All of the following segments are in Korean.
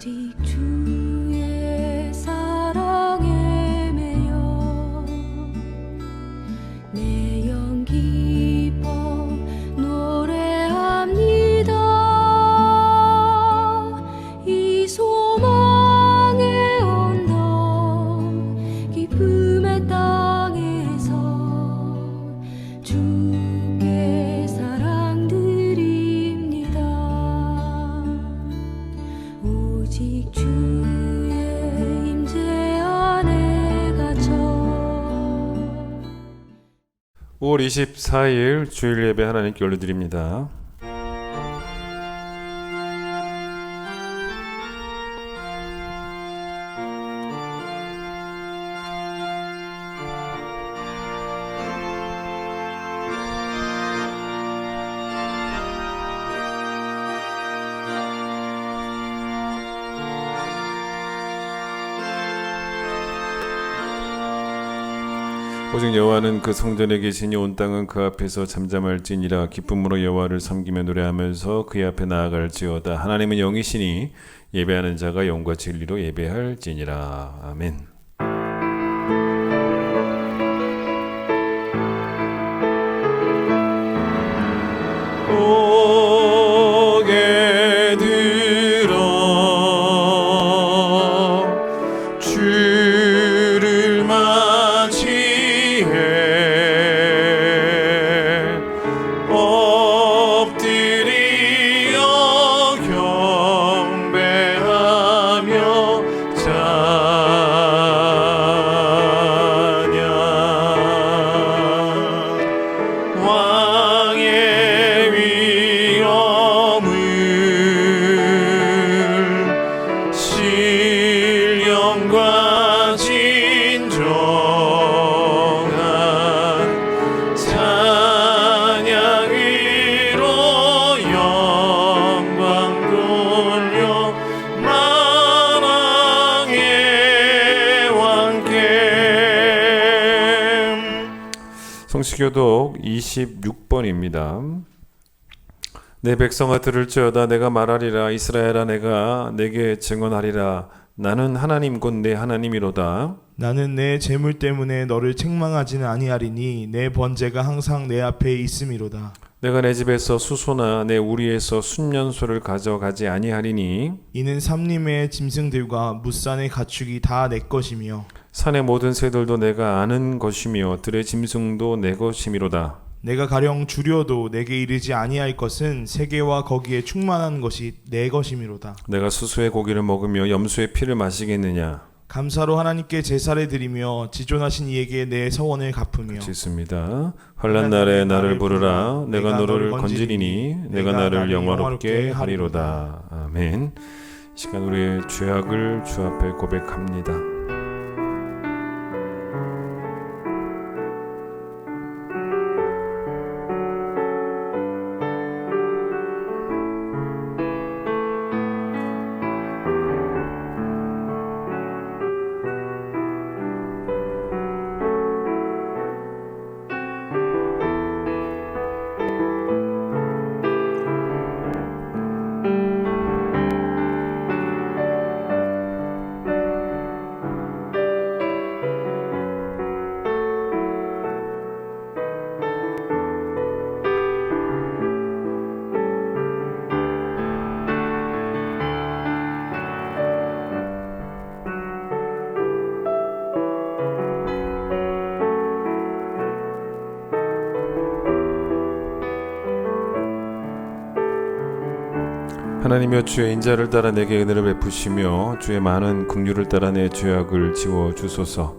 오직 주의 사랑에 매여 내 영 기뻐 노래합니다. 이 소망의 언덕 기쁨의 땅에서 주께 사랑 드립니다. 오직 주의 임재 안에 갇혀 5월 24일 주일 예배 하나님께 올려드립니다. 오직 여호와는 그 성전에 계시니 온 땅은 그 앞에서 잠잠할지니라. 기쁨으로 여호와를 섬기며 노래하면서 그의 앞에 나아갈지어다. 하나님은 영이시니 예배하는 자가 영과 진리로 예배할지니라. 아멘. 고개 들어 주를 맞이해 엎드리어 경배하며 찬양 왕의 위엄을 신령과 진정한 찬양으로 영광 돌려 만왕의 왕께. 성시교독 26번입니다. 내 백성아 들을지어다. 내가 말하리라. 이스라엘아 내가 내게 증언하리라. 나는 하나님 곧 내 하나님이로다. 나는 내 재물 때문에 너를 책망하지는 아니하리니 내 번제가 항상 내 앞에 있음이로다. 내가 내 집에서 수소나 내 우리에서 순년소를 가져가지 아니하리니 이는 삼림의 짐승들과 무산의 가축이 다 내 것이며 산의 모든 새들도 내가 아는 것이며 들의 짐승도 내 것이미로다. 내가 가령 주려도 내게 이르지 아니할 것은 세계와 거기에 충만한 것이 내 것이미로다. 내가 수수의 고기를 먹으며 염소의 피를 마시겠느냐. 감사로 하나님께 제사를 드리며 지존하신 이에게 내 서원을 갚으며. 짓습니다. 환난 날에 나를 부르라. 내가 너를 건지리니 내가 나를 영화롭게 하리로다. 아멘. 이 시간 우리의 죄악을 주 앞에 고백합니다. 하나님이여 주의 인자를 따라 내게 은혜를 베푸시며 주의 많은 긍휼을 따라 내 죄악을 지워주소서.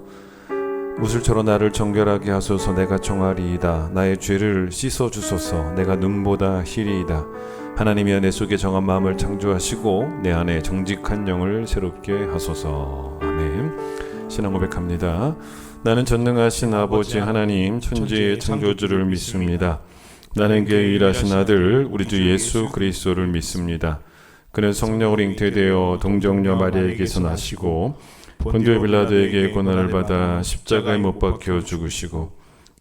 무술처럼 나를 정결하게 하소서. 내가 정하리이다. 나의 죄를 씻어주소서. 내가 눈보다 희리이다. 하나님이여 내 속에 정한 마음을 창조하시고 내 안에 정직한 영을 새롭게 하소서. 아멘. 신앙 고백합니다. 나는 전능하신 아버지 하나님 천지의 창조주를 믿습니다. 나는 그의 일하신 아들 우리 주 예수 그리스도를 믿습니다. 그는 성령으로 잉태되어 동정녀 마리아에게서 나시고 본디오 빌라도에게 고난을 받아 십자가에 못 박혀 죽으시고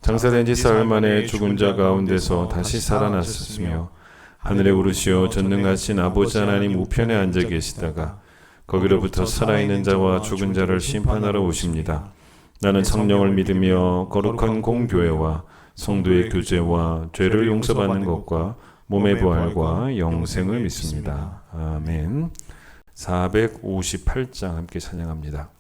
장사된 지 사흘 만에 죽은 자 가운데서 다시 살아났으며 하늘에 오르시어 전능하신 아버지 하나님 우편에 앉아 계시다가 거기로부터 살아있는 자와 죽은 자를 심판하러 오십니다. 나는 성령을 믿으며 거룩한 공교회와 성도의 교제와 죄를 용서받는 것과 몸의 부활과 영생을 믿습니다. 아멘. 458장 함께 찬양합니다.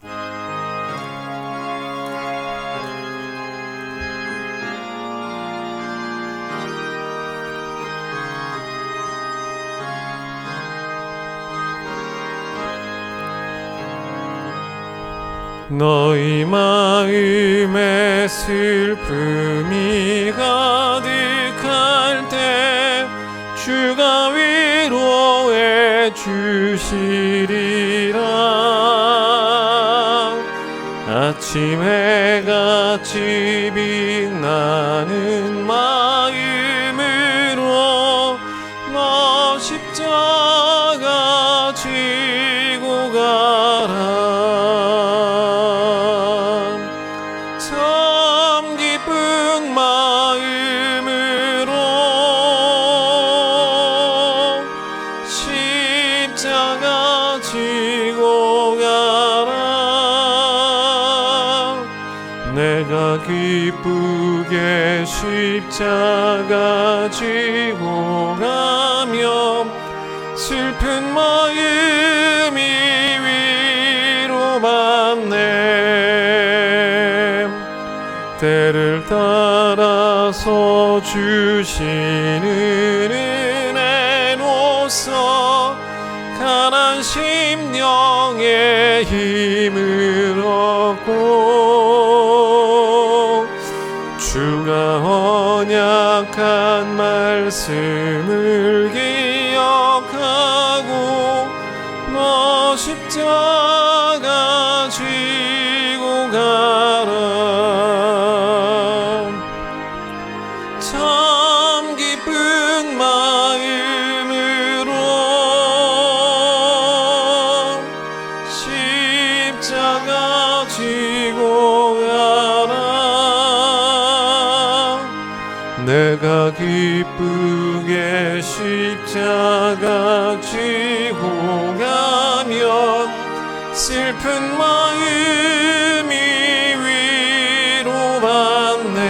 너희 마음에 슬픔이 가득할 때 주가 위로해 주시리라. 아침 해같이 빛나는 마음으로 너 십자가 지고 가라. 참 기쁜 마음으로 십자가 지고 가라. 내가 기쁘게 십자가 지고 가며 슬픈 마음이 위로받네. 때를 따라서 주시는 은혜로서 가난 심령의 힘을 얻고 주가 언약한 말씀을 기억하고 너 십자가 지고 가라. 참 기쁜 마음으로 십자가 지고 가라. 내가 기쁘게 십자가 지고 가면 슬픈 마음이 위로받네.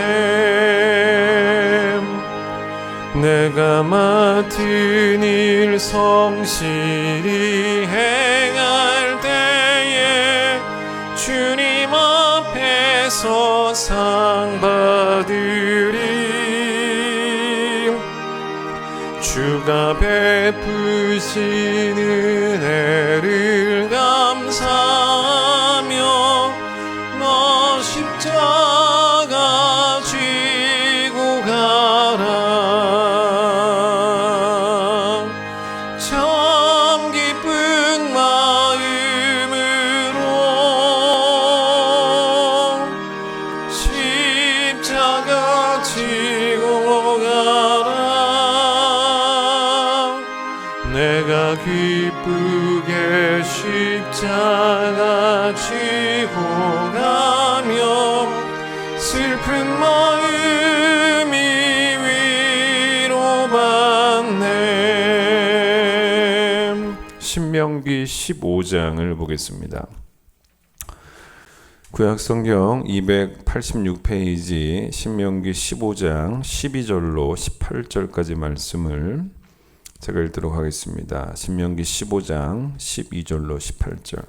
내가 맡은 일 성실히 행할 때에 주님 앞에서 상 받으리. 주가 베푸신 은혜를 감사하며 너 십자가 지고 가라. 참 기쁜 마음으로 십자가 지고 가라. 내가 기쁘게 십자가 지고 가며 슬픈 마음이 위로받네. 신명기 15장을 보겠습니다. 구약성경 286페이지 신명기 15장 12절로 18절까지 말씀을 제가 읽도록 하겠습니다. 신명기 15장 12절로 18절.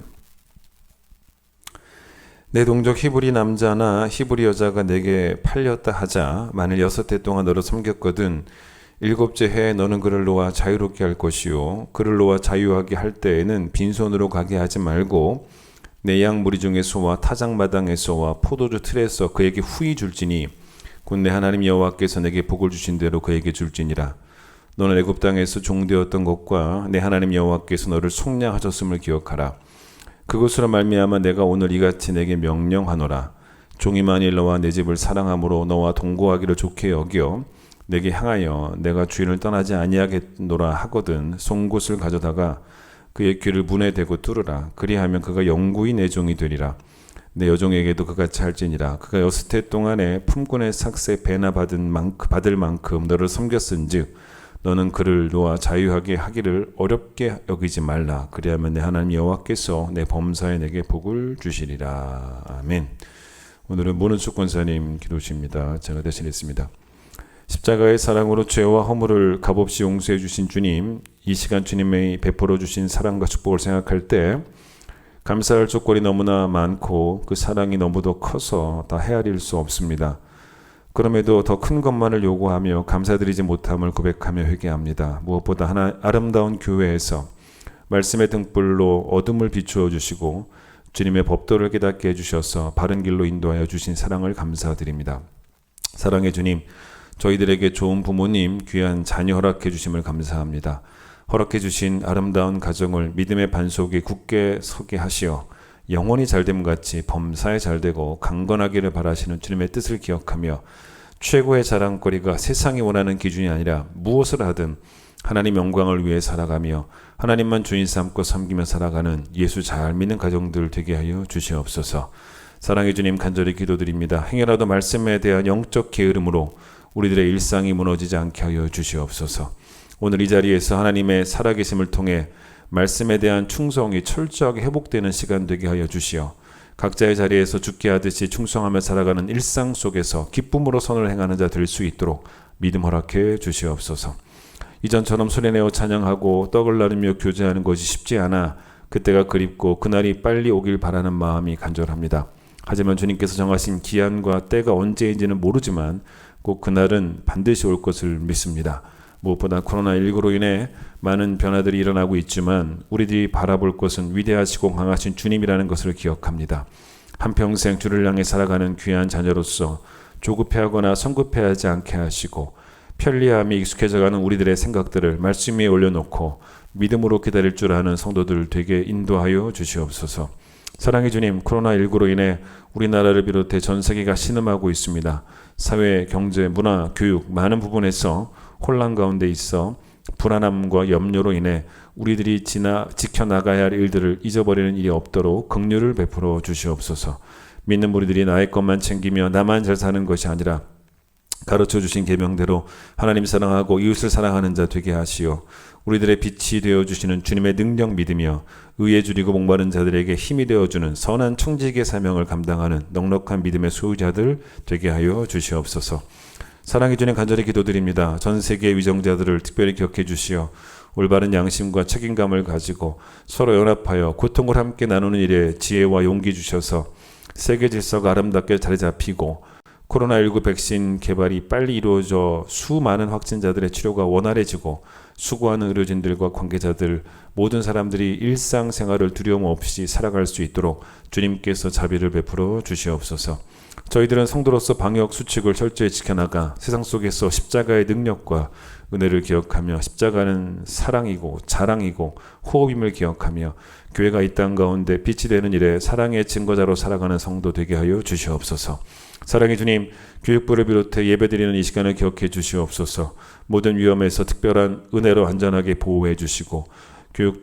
내 동족 히브리 남자나 히브리 여자가 내게 팔렸다 하자 만일 6해 동안 너를 섬겼거든 7째 해에 너는 그를 놓아 자유롭게 할 것이요 그를 놓아 자유하게 할 때에는 빈손으로 가게 하지 말고 내 양 무리 중에서와 타작마당에서와 포도주 틀에서 그에게 후히 줄지니 곧 내 하나님 여호와께서 내게 복을 주신 대로 그에게 줄지니라. 너는 애굽 땅에서 종되었던 것과 내 하나님 여호와께서 너를 속량하셨음을 기억하라. 그것으로 말미암아 내가 오늘 이같이 내게 명령하노라. 종이 만일 너와 내 집을 사랑함으로 너와 동거하기를 좋게 여겨 내게 향하여 내가 주인을 떠나지 아니하겠노라 하거든 송곳을 가져다가 그의 귀를 문에 대고 뚫으라. 그리하면 그가 영구히 내 종이 되리라. 내 여종에게도 그같이 할지니라. 그가 6해 동안에 품꾼의 삭새 배나 받을 만큼 너를 섬겼은즉 너는 그를 놓아 자유하게 하기를 어렵게 여기지 말라. 그리하면 내 하나님 여호와께서 내 범사에 내게 복을 주시리라. 아멘. 오늘은 문은숙 권사님 기도십니다. 제가 대신했습니다. 십자가의 사랑으로 죄와 허물을 값없이 용서해 주신 주님, 이 시간 주님의 베풀어 주신 사랑과 축복을 생각할 때 감사할 조건이 너무나 많고 그 사랑이 너무도 커서 다 헤아릴 수 없습니다. 그럼에도 더 큰 것만을 요구하며 감사드리지 못함을 고백하며 회개합니다. 무엇보다 아름다운 교회에서 말씀의 등불로 어둠을 비추어 주시고 주님의 법도를 깨닫게 해주셔서 바른 길로 인도하여 주신 사랑을 감사드립니다. 사랑의 주님, 저희들에게 좋은 부모님, 귀한 자녀 허락해 주심을 감사합니다. 허락해 주신 아름다운 가정을 믿음의 반석에 굳게 서게 하시어 영원히 잘됨같이 범사에 잘되고 강건하기를 바라시는 주님의 뜻을 기억하며 최고의 자랑거리가 세상이 원하는 기준이 아니라 무엇을 하든 하나님 영광을 위해 살아가며 하나님만 주인 삼고 섬기며 살아가는 예수 잘 믿는 가정들 되게 하여 주시옵소서. 사랑의 주님, 간절히 기도드립니다. 행여라도 말씀에 대한 영적 게으름으로 우리들의 일상이 무너지지 않게 하여 주시옵소서. 오늘 이 자리에서 하나님의 살아계심을 통해 말씀에 대한 충성이 철저하게 회복되는 시간 되게 하여 주시어 각자의 자리에서 죽게 하듯이 충성하며 살아가는 일상 속에서 기쁨으로 선을 행하는 자 될 수 있도록 믿음 허락해 주시옵소서. 이전처럼 소리내어 찬양하고 떡을 나누며 교제하는 것이 쉽지 않아 그때가 그립고 그날이 빨리 오길 바라는 마음이 간절합니다. 하지만 주님께서 정하신 기한과 때가 언제인지는 모르지만 꼭 그날은 반드시 올 것을 믿습니다. 무엇보다 코로나19로 인해 많은 변화들이 일어나고 있지만 우리들이 바라볼 것은 위대하시고 강하신 주님이라는 것을 기억합니다. 한평생 주를 향해 살아가는 귀한 자녀로서 조급해하거나 성급해하지 않게 하시고 편리함에 익숙해져가는 우리들의 생각들을 말씀 위에 올려놓고 믿음으로 기다릴 줄 아는 성도들 되게 인도하여 주시옵소서. 사랑의 주님, 코로나19로 인해 우리나라를 비롯해 전 세계가 신음하고 있습니다. 사회, 경제, 문화, 교육 많은 부분에서 혼란 가운데 있어 불안함과 염려로 인해 우리들이 지켜나가야 할 일들을 잊어버리는 일이 없도록 긍휼을 베풀어 주시옵소서. 믿는 우리들이 나의 것만 챙기며 나만 잘 사는 것이 아니라 가르쳐 주신 계명대로 하나님 사랑하고 이웃을 사랑하는 자 되게 하시오. 우리들의 빛이 되어주시는 주님의 능력 믿으며 의에 줄이고 목마른 자들에게 힘이 되어주는 선한 청지기의 사명을 감당하는 넉넉한 믿음의 소유자들 되게 하여 주시옵소서. 사랑의 주님, 간절히 기도드립니다. 전 세계의 위정자들을 특별히 기억해 주시어 올바른 양심과 책임감을 가지고 서로 연합하여 고통을 함께 나누는 일에 지혜와 용기 주셔서 세계 질서가 아름답게 자리 잡히고 코로나19 백신 개발이 빨리 이루어져 수많은 확진자들의 치료가 원활해지고 수고하는 의료진들과 관계자들 모든 사람들이 일상생활을 두려움 없이 살아갈 수 있도록 주님께서 자비를 베풀어 주시옵소서. 저희들은 성도로서 방역 수칙을 철저히 지켜나가 세상 속에서 십자가의 능력과 은혜를 기억하며 십자가는 사랑이고 자랑이고 호흡임을 기억하며 교회가 이 땅 가운데 빛이 되는 일에 사랑의 증거자로 살아가는 성도 되게 하여 주시옵소서. 사랑의 주님, 교육부를 비롯해 예배드리는 이 시간을 기억해 주시옵소서. 모든 위험에서 특별한 은혜로 안전하게 보호해 주시고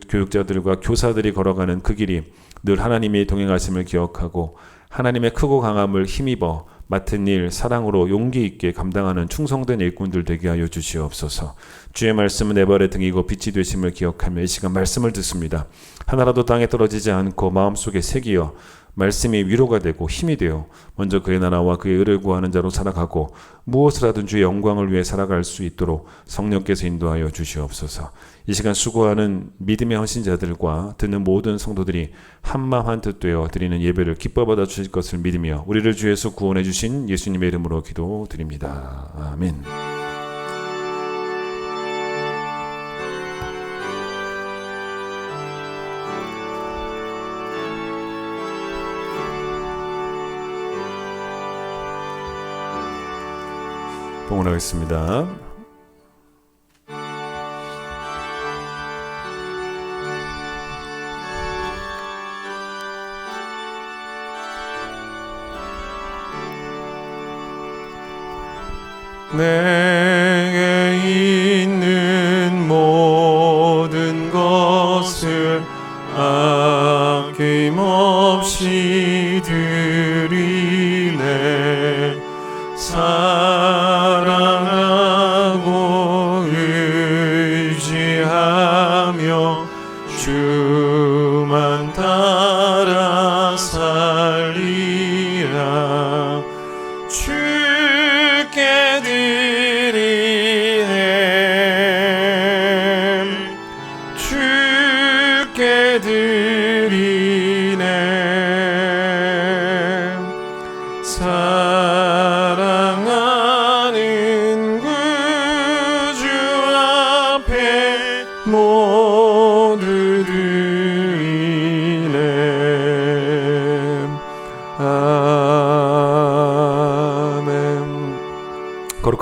교육자들과 교사들이 걸어가는 그 길이 늘 하나님이 동행하심을 기억하고 하나님의 크고 강함을 힘입어 맡은 일 사랑으로 용기 있게 감당하는 충성된 일꾼들 되게 하여 주시옵소서. 주의 말씀은 내 발의 등이고 빛이 되심을 기억하며 이 시간 말씀을 듣습니다. 하나라도 땅에 떨어지지 않고 마음속에 새기어 말씀이 위로가 되고 힘이 되어 먼저 그의 나라와 그의 의를 구하는 자로 살아가고 무엇을 하든 주의 영광을 위해 살아갈 수 있도록 성령께서 인도하여 주시옵소서. 이 시간 수고하는 믿음의 헌신자들과 듣는 모든 성도들이 한마음 한뜻 되어 드리는 예배를 기뻐 받아 주실 것을 믿으며 우리를 주에서 구원해 주신 예수님의 이름으로 기도드립니다. 아멘. 봉헌하겠습니다. 내게 있는 모든 것을 아낌없이 드리네. 사랑하고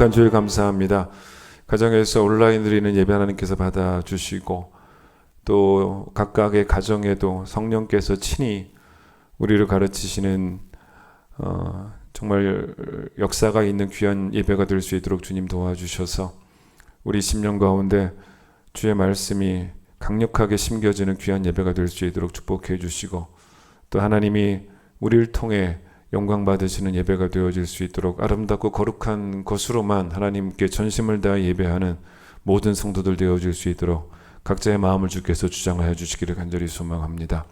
거룩한 주일 감사합니다. 가정에서 온라인 드리는 예배 하나님께서 받아주시고 또 각각의 가정에도 성령께서 친히 우리를 가르치시는 정말 역사가 있는 귀한 예배가 될 수 있도록 주님 도와주셔서 우리 심령 가운데 주의 말씀이 강력하게 심겨지는 귀한 예배가 될 수 있도록 축복해 주시고 또 하나님이 우리를 통해 영광 받으시는 예배가 되어질 수 있도록 아름답고 거룩한 것으로만 하나님께 전심을 다해 예배하는 모든 성도들 되어질 수 있도록 각자의 마음을 주께서 주장하여 주시기를 간절히 소망합니다.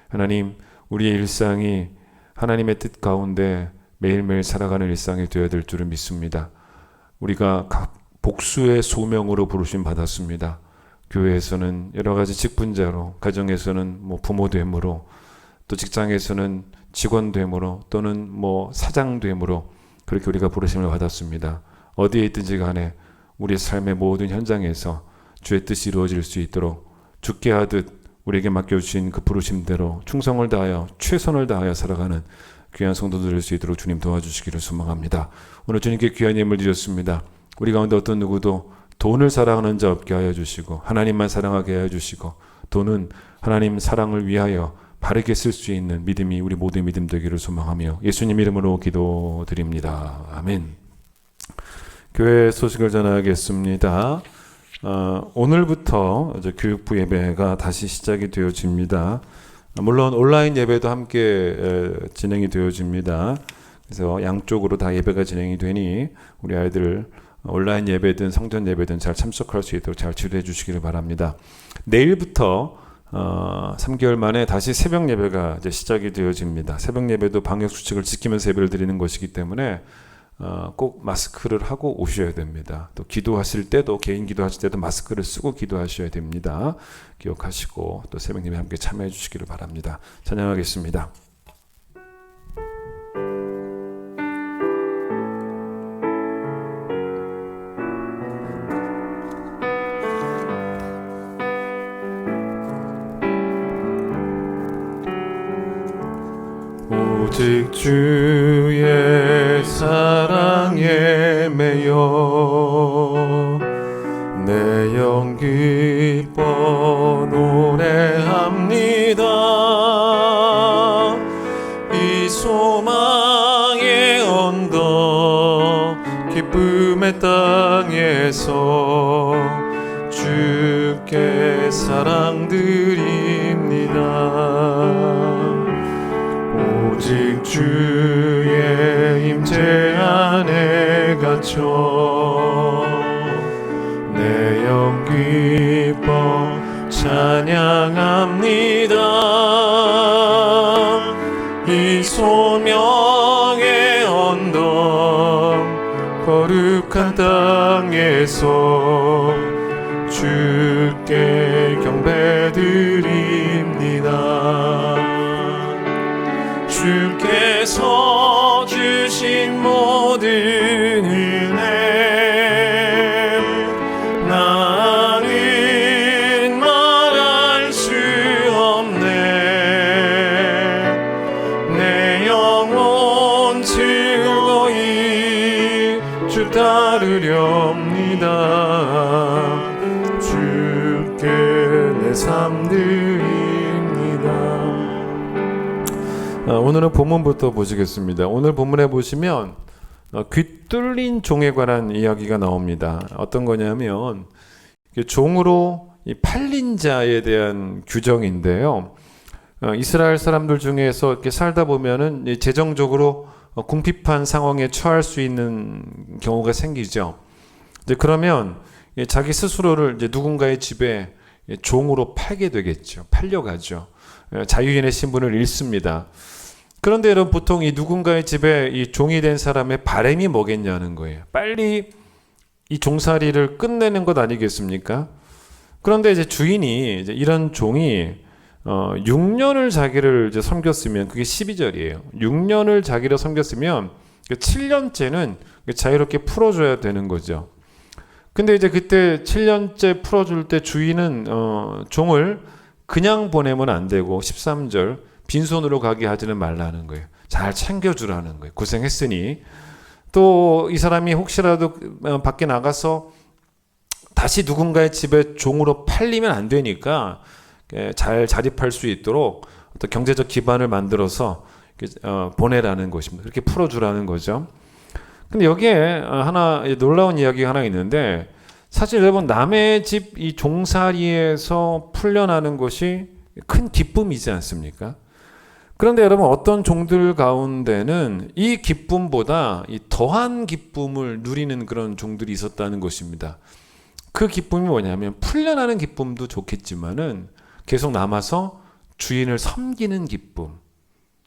하나님, 우리의 일상이 하나님의 뜻 가운데 매일매일 살아가는 일상이 되어야 될 줄을 믿습니다. 우리가 각 복수의 소명으로 부르심 받았습니다. 교회에서는 여러 가지 직분자로, 가정에서는 부모됨으로, 또 직장에서는 직원됨으로, 또는 사장됨으로 그렇게 우리가 부르심을 받았습니다. 어디에 있든지 간에 우리의 삶의 모든 현장에서 주의 뜻이 이루어질 수 있도록 주께 하듯 우리에게 맡겨주신 그 부르심대로 충성을 다하여 최선을 다하여 살아가는 귀한 성도들 될 수 있도록 주님 도와주시기를 소망합니다. 오늘 주님께 귀한 예물 드렸습니다. 우리 가운데 어떤 누구도 돈을 사랑하는 자 없게 하여 주시고 하나님만 사랑하게 하여 주시고 돈은 하나님 사랑을 위하여 바르게 쓸 수 있는 믿음이 우리 모두의 믿음 되기를 소망하며 예수님 이름으로 기도드립니다. 아멘. 교회 소식을 전하겠습니다. 오늘부터 교육부 예배가 다시 시작이 되어집니다. 물론 온라인 예배도 함께 진행이 되어집니다. 그래서 양쪽으로 다 예배가 진행이 되니 우리 아이들 온라인 예배든 성전 예배든 잘 참석할 수 있도록 잘 지도해 주시기를 바랍니다. 내일부터 3개월 만에 다시 새벽 예배가 이제 시작이 되어집니다. 새벽 예배도 방역 수칙을 지키면서 예배를 드리는 것이기 때문에 꼭 마스크를 하고 오셔야 됩니다. 또 기도하실 때도 개인 기도하실 때도 마스크를 쓰고 기도하셔야 됩니다. 기억하시고 또 새벽 예배 함께 참여해 주시기를 바랍니다. 찬양하겠습니다. 오직 주의 사랑에 매여 내 영 기뻐 노래합니다. 이 소망의 언덕 기쁨의 땅에서 주께 사랑 드립니다. 오직 주의 임재 안에 갇혀 내 영 기뻐 찬양합니다. 이 소명의 언덕 거룩한 땅에서 주께 경배드립니다. 주께서 주신 모든 은혜 나는 말할 수 없네. 내 영혼 즐거이 주 따르렵니다. 주께 내 삶 드립니다. 오늘은 본문부터 보시겠습니다. 오늘 본문에 보시면 귀뚫린 종에 관한 이야기가 나옵니다. 어떤 거냐면 종으로 팔린 자에 대한 규정인데요. 이스라엘 사람들 중에서 이렇게 살다 보면은 재정적으로 궁핍한 상황에 처할 수 있는 경우가 생기죠. 이제 그러면 자기 스스로를 이제 누군가의 집에 종으로 팔게 되겠죠. 팔려가죠. 자유인의 신분을 잃습니다. 그런데 여러분, 보통 이 누군가의 집에 이 종이 된 사람의 바람이 뭐겠냐는 거예요. 빨리 이 종살이를 끝내는 것 아니겠습니까? 그런데 이제 주인이 이제 이런 종이 6년을 자기를 이제 섬겼으면, 그게 12절이에요. 6년을 자기를 섬겼으면 7년째는 자유롭게 풀어줘야 되는 거죠. 근데 이제 그때 7년째 풀어줄 때 주인은 종을 그냥 보내면 안 되고 13절 빈손으로 가게 하지는 말라는 거예요. 잘 챙겨주라는 거예요. 고생했으니. 또 이 사람이 혹시라도 밖에 나가서 다시 누군가의 집에 종으로 팔리면 안 되니까 잘 자립할 수 있도록 어떤 경제적 기반을 만들어서 보내라는 것입니다. 그렇게 풀어주라는 거죠. 근데 여기에 하나 놀라운 이야기가 하나 있는데, 사실 여러분 남의 집 이 종살이에서 풀려나는 것이 큰 기쁨이지 않습니까? 그런데 여러분 어떤 종들 가운데는 이 기쁨보다 이 더한 기쁨을 누리는 그런 종들이 있었다는 것입니다. 그 기쁨이 뭐냐면 풀려나는 기쁨도 좋겠지만은 계속 남아서 주인을 섬기는 기쁨.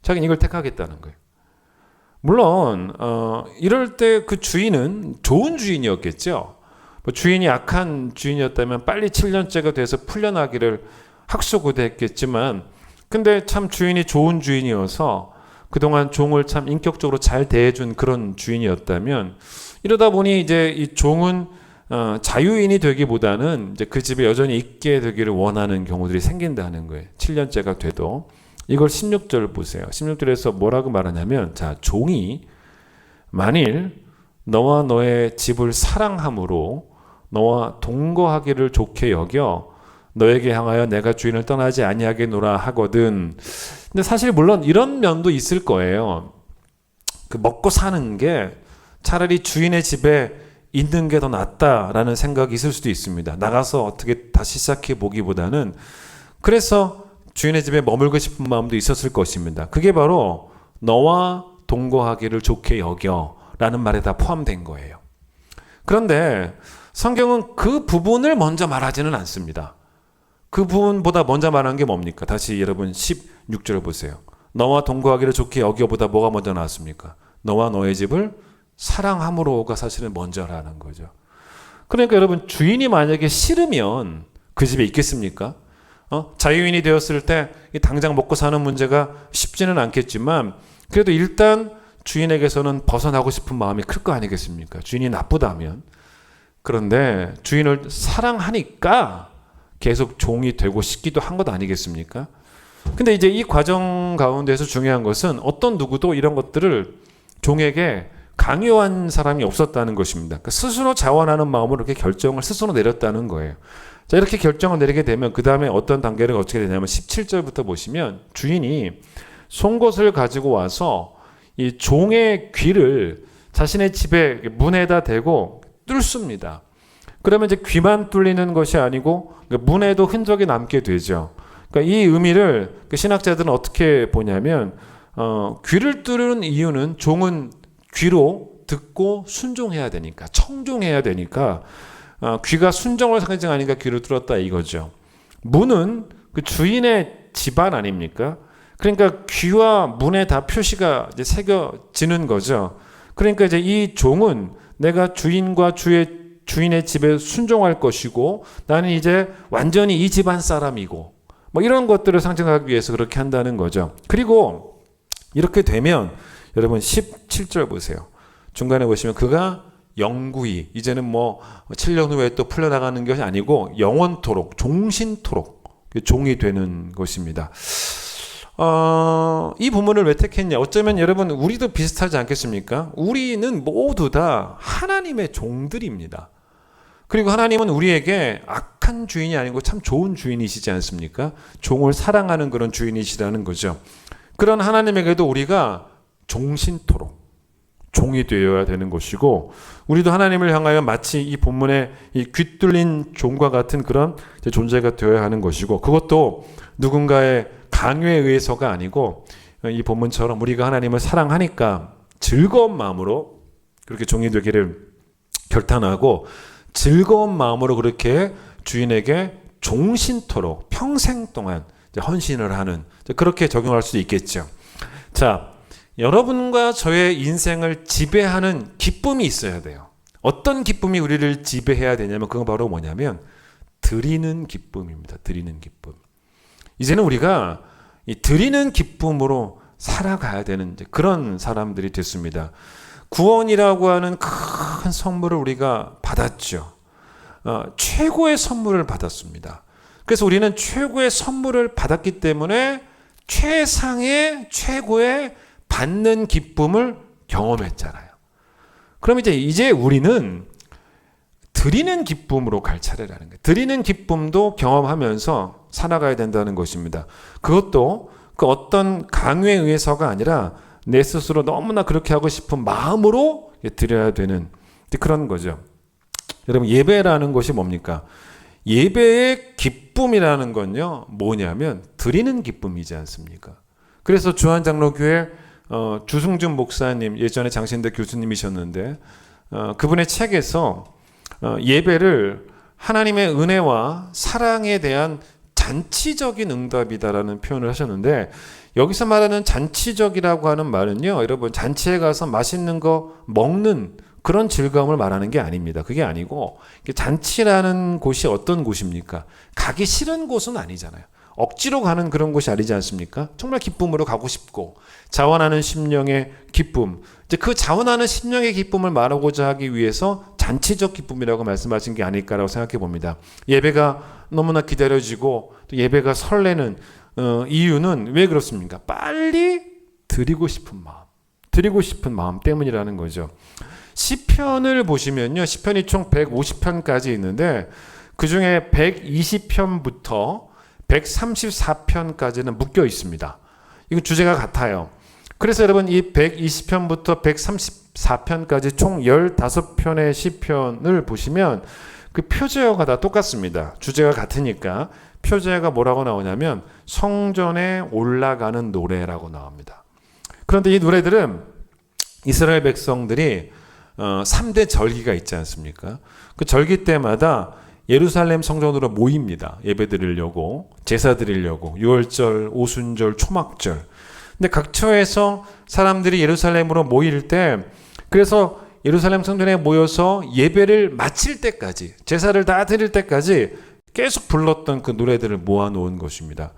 자기는 이걸 택하겠다는 거예요. 물론 이럴 때 그 주인은 좋은 주인이었겠죠. 뭐 주인이 악한 주인이었다면 빨리 7년째가 돼서 풀려나기를 학수고대했겠지만, 근데 참 주인이 좋은 주인이어서 그동안 종을 참 인격적으로 잘 대해준 그런 주인이었다면, 이러다 보니 이제 이 종은 자유인이 되기보다는 이제 그 집에 여전히 있게 되기를 원하는 경우들이 생긴다는 거예요. 7년째가 돼도. 이걸 16절 보세요. 16절에서 뭐라고 말하냐면, 자, 종이 만일 너와 너의 집을 사랑함으로 너와 동거하기를 좋게 여겨 너에게 향하여 내가 주인을 떠나지 아니하겠노라 하거든. 근데 사실 물론 이런 면도 있을 거예요. 그 먹고 사는 게 차라리 주인의 집에 있는 게 더 낫다라는 생각이 있을 수도 있습니다. 나가서 어떻게 다시 시작해 보기보다는. 그래서 주인의 집에 머물고 싶은 마음도 있었을 것입니다. 그게 바로 너와 동거하기를 좋게 여겨 라는 말에 다 포함된 거예요. 그런데 성경은 그 부분을 먼저 말하지는 않습니다. 그 부분보다 먼저 말한 게 뭡니까? 다시 여러분 16절을 보세요. 너와 동거하기를 좋게 여겨보다 뭐가 먼저 나왔습니까? 너와 너의 집을 사랑함으로가 사실은 먼저라는 거죠. 그러니까 여러분, 주인이 만약에 싫으면 그 집에 있겠습니까? 자유인이 되었을 때 당장 먹고 사는 문제가 쉽지는 않겠지만, 그래도 일단 주인에게서는 벗어나고 싶은 마음이 클 거 아니겠습니까? 주인이 나쁘다면. 그런데 주인을 사랑하니까 계속 종이 되고 싶기도 한 것 아니겠습니까? 근데 이제 이 과정 가운데서 중요한 것은 어떤 누구도 이런 것들을 종에게 강요한 사람이 없었다는 것입니다. 그러니까 스스로 자원하는 마음으로 이렇게 결정을 스스로 내렸다는 거예요. 자, 이렇게 결정을 내리게 되면 그 다음에 어떤 단계를 어떻게 되냐면 17절부터 보시면 주인이 송곳을 가지고 와서 이 종의 귀를 자신의 집에 문에다 대고 뚫습니다. 그러면 이제 귀만 뚫리는 것이 아니고 문에도 흔적이 남게 되죠. 그러니까 이 의미를 신학자들은 어떻게 보냐면 귀를 뚫는 이유는 종은 귀로 듣고 순종해야 되니까, 청종해야 되니까 귀가 순종을 상징하니까 귀를 뚫었다 이거죠. 문은 그 주인의 집안 아닙니까? 그러니까 귀와 문에 다 표시가 이제 새겨지는 거죠. 그러니까 이제 이 종은 내가 주인과 주인의 집에 순종할 것이고, 나는 이제 완전히 이 집안 사람이고, 뭐 이런 것들을 상징하기 위해서 그렇게 한다는 거죠. 그리고 이렇게 되면 여러분 17절 보세요. 중간에 보시면 그가 영구히, 이제는 뭐 7년 후에 또 풀려나가는 것이 아니고 영원토록, 종신토록 종이 되는 것입니다. 이 본문을 왜 택했냐? 어쩌면 여러분 우리도 비슷하지 않겠습니까? 우리는 모두 다 하나님의 종들입니다. 그리고 하나님은 우리에게 악한 주인이 아니고 참 좋은 주인이시지 않습니까? 종을 사랑하는 그런 주인이시라는 거죠. 그런 하나님에게도 우리가 종신토록 종이 되어야 되는 것이고, 우리도 하나님을 향하여 마치 이 본문의 이 귀 뚫린 종과 같은 그런 존재가 되어야 하는 것이고, 그것도 누군가의 강요에 의해서가 아니고 이 본문처럼 우리가 하나님을 사랑하니까 즐거운 마음으로 그렇게 종이 되기를 결단하고, 즐거운 마음으로 그렇게 주인에게 종신토록 평생 동안 헌신을 하는, 그렇게 적용할 수도 있겠죠. 자, 여러분과 저의 인생을 지배하는 기쁨이 있어야 돼요. 어떤 기쁨이 우리를 지배해야 되냐면 그건 바로 뭐냐면 드리는 기쁨입니다. 드리는 기쁨. 이제는 우리가 이 드리는 기쁨으로 살아가야 되는 그런 사람들이 됐습니다. 구원이라고 하는 큰 선물을 우리가 받았죠. 최고의 선물을 받았습니다. 그래서 우리는 최고의 선물을 받았기 때문에 최상의 최고의 받는 기쁨을 경험했잖아요. 그럼 이제 우리는 드리는 기쁨으로 갈 차례라는 거예요. 드리는 기쁨도 경험하면서 살아가야 된다는 것입니다. 그것도 그 어떤 강요에 의해서가 아니라 내 스스로 너무나 그렇게 하고 싶은 마음으로 드려야 되는 그런 거죠. 여러분, 예배라는 것이 뭡니까? 예배의 기쁨이라는 건요, 뭐냐면 드리는 기쁨이지 않습니까? 그래서 주한장로교회 주승준 목사님, 예전에 장신대 교수님이셨는데 그분의 책에서 예배를 하나님의 은혜와 사랑에 대한 잔치적인 응답이다라는 표현을 하셨는데, 여기서 말하는 잔치적이라고 하는 말은요, 여러분, 잔치에 가서 맛있는 거 먹는 그런 즐거움을 말하는 게 아닙니다. 그게 아니고, 잔치라는 곳이 어떤 곳입니까? 가기 싫은 곳은 아니잖아요. 억지로 가는 그런 곳이 아니지 않습니까? 정말 기쁨으로 가고 싶고 자원하는 심령의 기쁨, 이제 그 자원하는 심령의 기쁨을 말하고자 하기 위해서 잔치적 기쁨이라고 말씀하신 게 아닐까라고 생각해 봅니다. 예배가 너무나 기다려지고 또 예배가 설레는 이유는 왜 그렇습니까? 빨리 드리고 싶은 마음 때문이라는 거죠. 시편을 보시면요, 시편이 총 150편까지 있는데 그 중에 120편부터 134편까지는 묶여 있습니다. 이건 주제가 같아요. 그래서 여러분, 이 120편부터 134편까지 총 15편의 시편을 보시면 그 표제어가 다 똑같습니다. 주제가 같으니까 표제어가 뭐라고 나오냐면 성전에 올라가는 노래라고 나옵니다. 그런데 이 노래들은 이스라엘 백성들이 3대 절기가 있지 않습니까? 그 절기 때마다 예루살렘 성전으로 모입니다. 예배 드리려고, 제사 드리려고, 유월절, 오순절, 초막절. 근데 각처에서 사람들이 예루살렘으로 모일 때, 그래서 예루살렘 성전에 모여서 예배를 마칠 때까지, 제사를 다 드릴 때까지 계속 불렀던 그 노래들을 모아놓은 것입니다.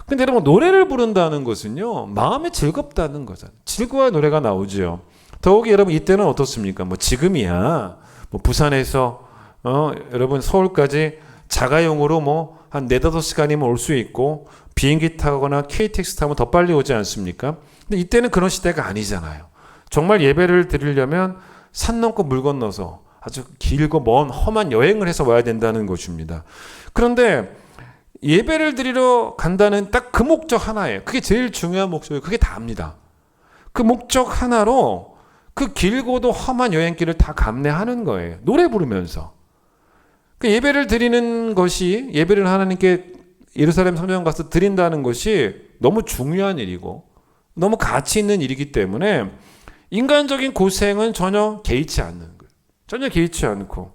근데 여러분, 노래를 부른다는 것은요, 마음이 즐겁다는 거잖아요. 즐거워야 노래가 나오죠. 더욱이 여러분, 이때는 어떻습니까? 뭐 지금이야, 뭐 부산에서 여러분 서울까지 자가용으로 뭐 한 4-5시간이면 올 수 있고 비행기 타거나 KTX 타면 더 빨리 오지 않습니까? 근데 이때는 그런 시대가 아니잖아요. 정말 예배를 드리려면 산 넘고 물 건너서 아주 길고 먼 험한 여행을 해서 와야 된다는 것입니다. 그런데 예배를 드리러 간다는 딱 그 목적 하나예요. 그게 제일 중요한 목적이에요. 그게 다입니다. 그 목적 하나로 그 길고도 험한 여행길을 다 감내하는 거예요. 노래 부르면서. 그 예배를 드리는 것이, 예배를 하나님께 예루살렘 성전 가서 드린다는 것이 너무 중요한 일이고 너무 가치 있는 일이기 때문에 인간적인 고생은 전혀 개의치 않는 거예요. 전혀 개의치 않고.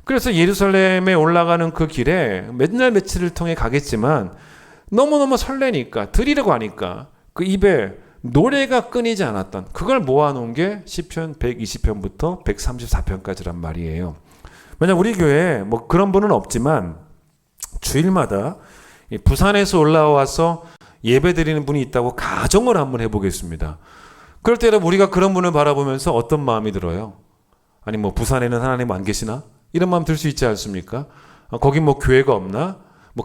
그래서 예루살렘에 올라가는 그 길에 몇 날 며칠을 통해 가겠지만 너무너무 설레니까, 드리려고 하니까 그 입에 노래가 끊이지 않았던, 그걸 모아놓은 게 시편 120편부터 134편까지란 말이에요. 만약 우리 교회에 뭐 그런 분은 없지만 주일마다 부산에서 올라와서 예배 드리는 분이 있다고 가정을 한번 해보겠습니다. 그럴 때 여러분, 우리가 그런 분을 바라보면서 어떤 마음이 들어요? 아니 뭐 부산에는 하나님 안 계시나? 이런 마음 들 수 있지 않습니까? 거긴 뭐 교회가 없나? 뭐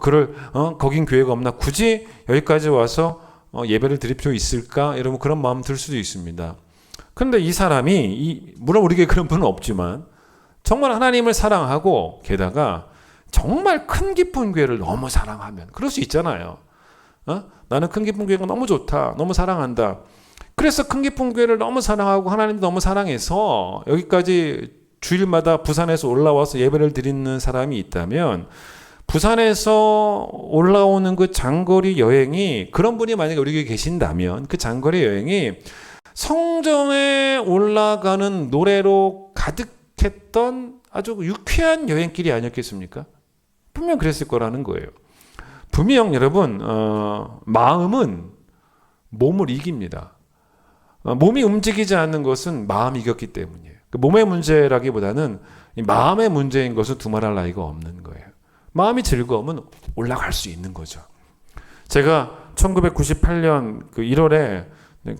거긴 교회가 없나? 굳이 여기까지 와서 예배를 드릴 필요 있을까? 여러분, 그런 마음 들 수도 있습니다. 그런데 이 사람이, 물론 우리에게 그런 분은 없지만 정말 하나님을 사랑하고 게다가 정말 큰 기쁜 교회를 너무 사랑하면, 그럴 수 있잖아요. 나는 큰 기쁜 교회가 너무 좋다, 너무 사랑한다. 그래서 큰 기쁜 교회를 너무 사랑하고 하나님도 너무 사랑해서 여기까지 주일마다 부산에서 올라와서 예배를 드리는 사람이 있다면, 부산에서 올라오는 그 장거리 여행이, 그런 분이 만약에 우리 교회에 계신다면 그 장거리 여행이 성전에 올라가는 노래로 가득했던 아주 유쾌한 여행길이 아니었겠습니까? 분명 그랬을 거라는 거예요. 분명 여러분, 마음은 몸을 이깁니다. 몸이 움직이지 않는 것은 마음이 이겼기 때문이에요. 몸의 문제라기보다는 마음의 문제인 것은 두말할 나위가 없는 거예요. 마음이 즐거우면 올라갈 수 있는 거죠. 제가 1998년 그 1월에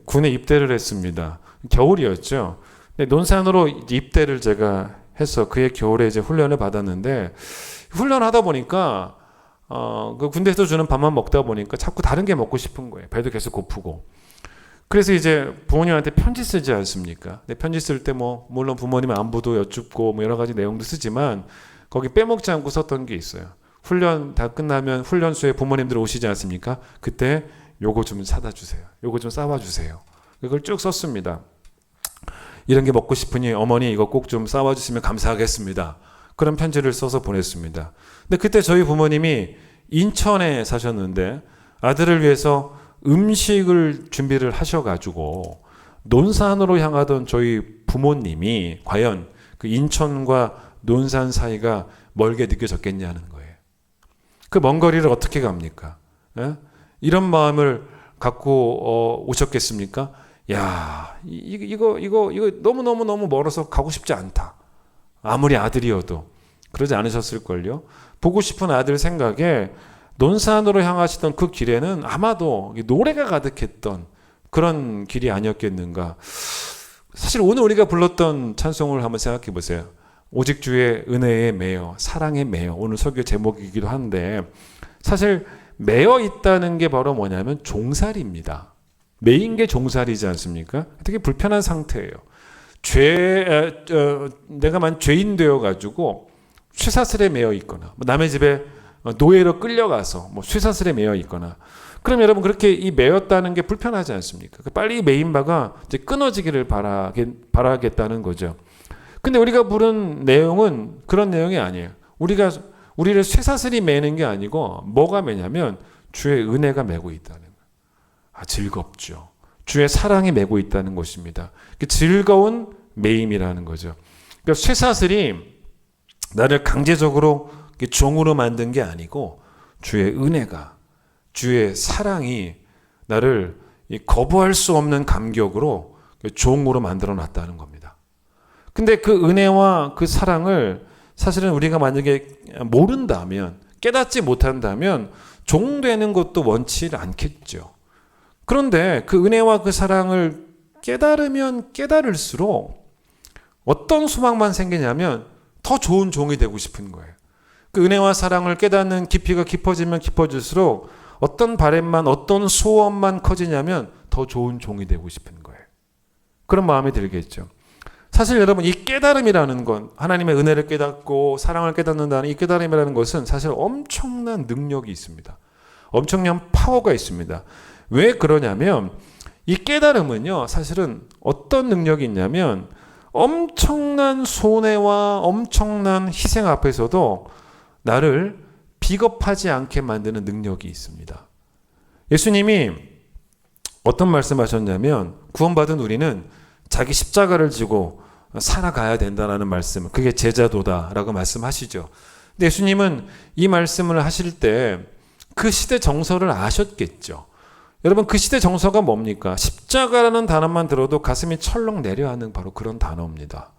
군에 입대를 했습니다. 겨울이었죠. 논산으로 입대를 제가 해서 그해 겨울에 이제 훈련을 받았는데, 훈련하다 보니까 그 군대에서 주는 밥만 먹다 보니까 자꾸 다른 게 먹고 싶은 거예요. 배도 계속 고프고. 그래서 이제 부모님한테 편지 쓰지 않습니까? 근데 편지 쓸 때 뭐 물론 부모님 안부도 여쭙고 뭐 여러 가지 내용도 쓰지만 거기 빼먹지 않고 썼던 게 있어요. 훈련 다 끝나면 훈련소에 부모님들 오시지 않습니까? 그때 요거 좀 사다 주세요. 요거 좀 싸와 주세요. 이걸 쭉 썼습니다. 이런 게 먹고 싶으니 어머니 이거 꼭 좀 싸와 주시면 감사하겠습니다. 그런 편지를 써서 보냈습니다. 근데 그때 저희 부모님이 인천에 사셨는데 아들을 위해서 음식을 준비를 하셔가지고 논산으로 향하던 저희 부모님이 과연 그 인천과 논산 사이가 멀게 느껴졌겠냐는 거예요. 그 먼 거리를 어떻게 갑니까? 예? 이런 마음을 갖고 오셨겠습니까? 야, 이거 너무 멀어서 가고 싶지 않다. 아무리 아들이어도 그러지 않으셨을걸요. 보고 싶은 아들 생각에 논산으로 향하시던 그 길에는 아마도 노래가 가득했던 그런 길이 아니었겠는가. 사실 오늘 우리가 불렀던 찬송을 한번 생각해 보세요. 오직 주의 은혜에 매여 사랑에 매여, 오늘 설교 제목이기도 한데 사실 매여 있다는 게 바로 뭐냐면 종살이입니다. 매인 게 종살이지 않습니까? 되게 불편한 상태예요. 내가 죄인 되어가지고 쇠사슬에 매여 있거나 남의 집에 노예로 끌려가서 쇠사슬에 매여 있거나, 그럼 여러분 그렇게 이 매였다는 게 불편하지 않습니까? 빨리 이 매인 바가 이제 끊어지기를 바라겠다는 거죠. 근데 우리가 부른 내용은 그런 내용이 아니에요. 우리를 쇠사슬이 매는 게 아니고 뭐가 매냐면 주의 은혜가 매고 있다는 거예요. 즐겁죠. 주의 사랑이 매고 있다는 것입니다. 즐거운 매임이라는 거죠. 그러니까 쇠사슬이 나를 강제적으로 종으로 만든 게 아니고 주의 은혜가, 주의 사랑이 나를 거부할 수 없는 감격으로 종으로 만들어 놨다는 겁니다. 근데 그 은혜와 그 사랑을 사실은 우리가 만약에 모른다면, 깨닫지 못한다면 종되는 것도 원치 않겠죠. 그런데 그 은혜와 그 사랑을 깨달으면 깨달을수록 어떤 소망만 생기냐면 더 좋은 종이 되고 싶은 거예요. 그 은혜와 사랑을 깨닫는 깊이가 깊어지면 깊어질수록 어떤 바람만, 어떤 소원만 커지냐면 더 좋은 종이 되고 싶은 거예요. 그런 마음이 들겠죠. 사실 여러분, 이 깨달음이라는 건, 하나님의 은혜를 깨닫고 사랑을 깨닫는다는 이 깨달음이라는 것은 사실 엄청난 능력이 있습니다. 엄청난 파워가 있습니다. 왜 그러냐면 이 깨달음은요, 사실은 어떤 능력이 있냐면 엄청난 손해와 엄청난 희생 앞에서도 나를 비겁하지 않게 만드는 능력이 있습니다. 예수님이 어떤 말씀하셨냐면, 구원받은 우리는 자기 십자가를 지고 살아가야 된다는 말씀, 그게 제자도다라고 말씀하시죠. 근데 예수님은 이 말씀을 하실 때 그 시대 정서를 아셨겠죠. 여러분, 그 시대 정서가 뭡니까? 십자가라는 단어만 들어도 가슴이 철렁 내려앉는 바로 그런 단어입니다.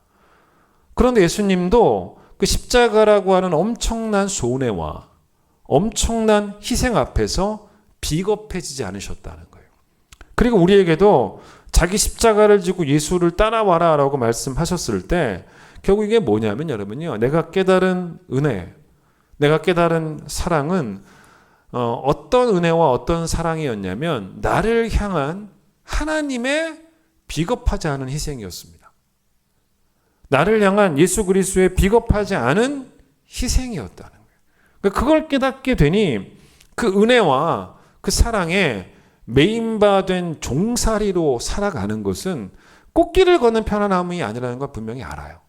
그런데 예수님도 그 십자가라고 하는 엄청난 손해와 엄청난 희생 앞에서 비겁해지지 않으셨다는 거예요. 그리고 우리에게도 자기 십자가를 지고 예수를 따라와라 라고 말씀하셨을 때 결국 이게 뭐냐면, 여러분요, 내가 깨달은 은혜, 내가 깨달은 사랑은 어떤 은혜와 어떤 사랑이었냐면 나를 향한 하나님의 비겁하지 않은 희생이었습니다. 나를 향한 예수 그리스도의 비겁하지 않은 희생이었다는 거예요. 그러니까 그걸 깨닫게 되니 그 은혜와 그 사랑에 매인바된 종살이로 살아가는 것은 꽃길을 걷는 편안함이 아니라는 걸 분명히 알아요.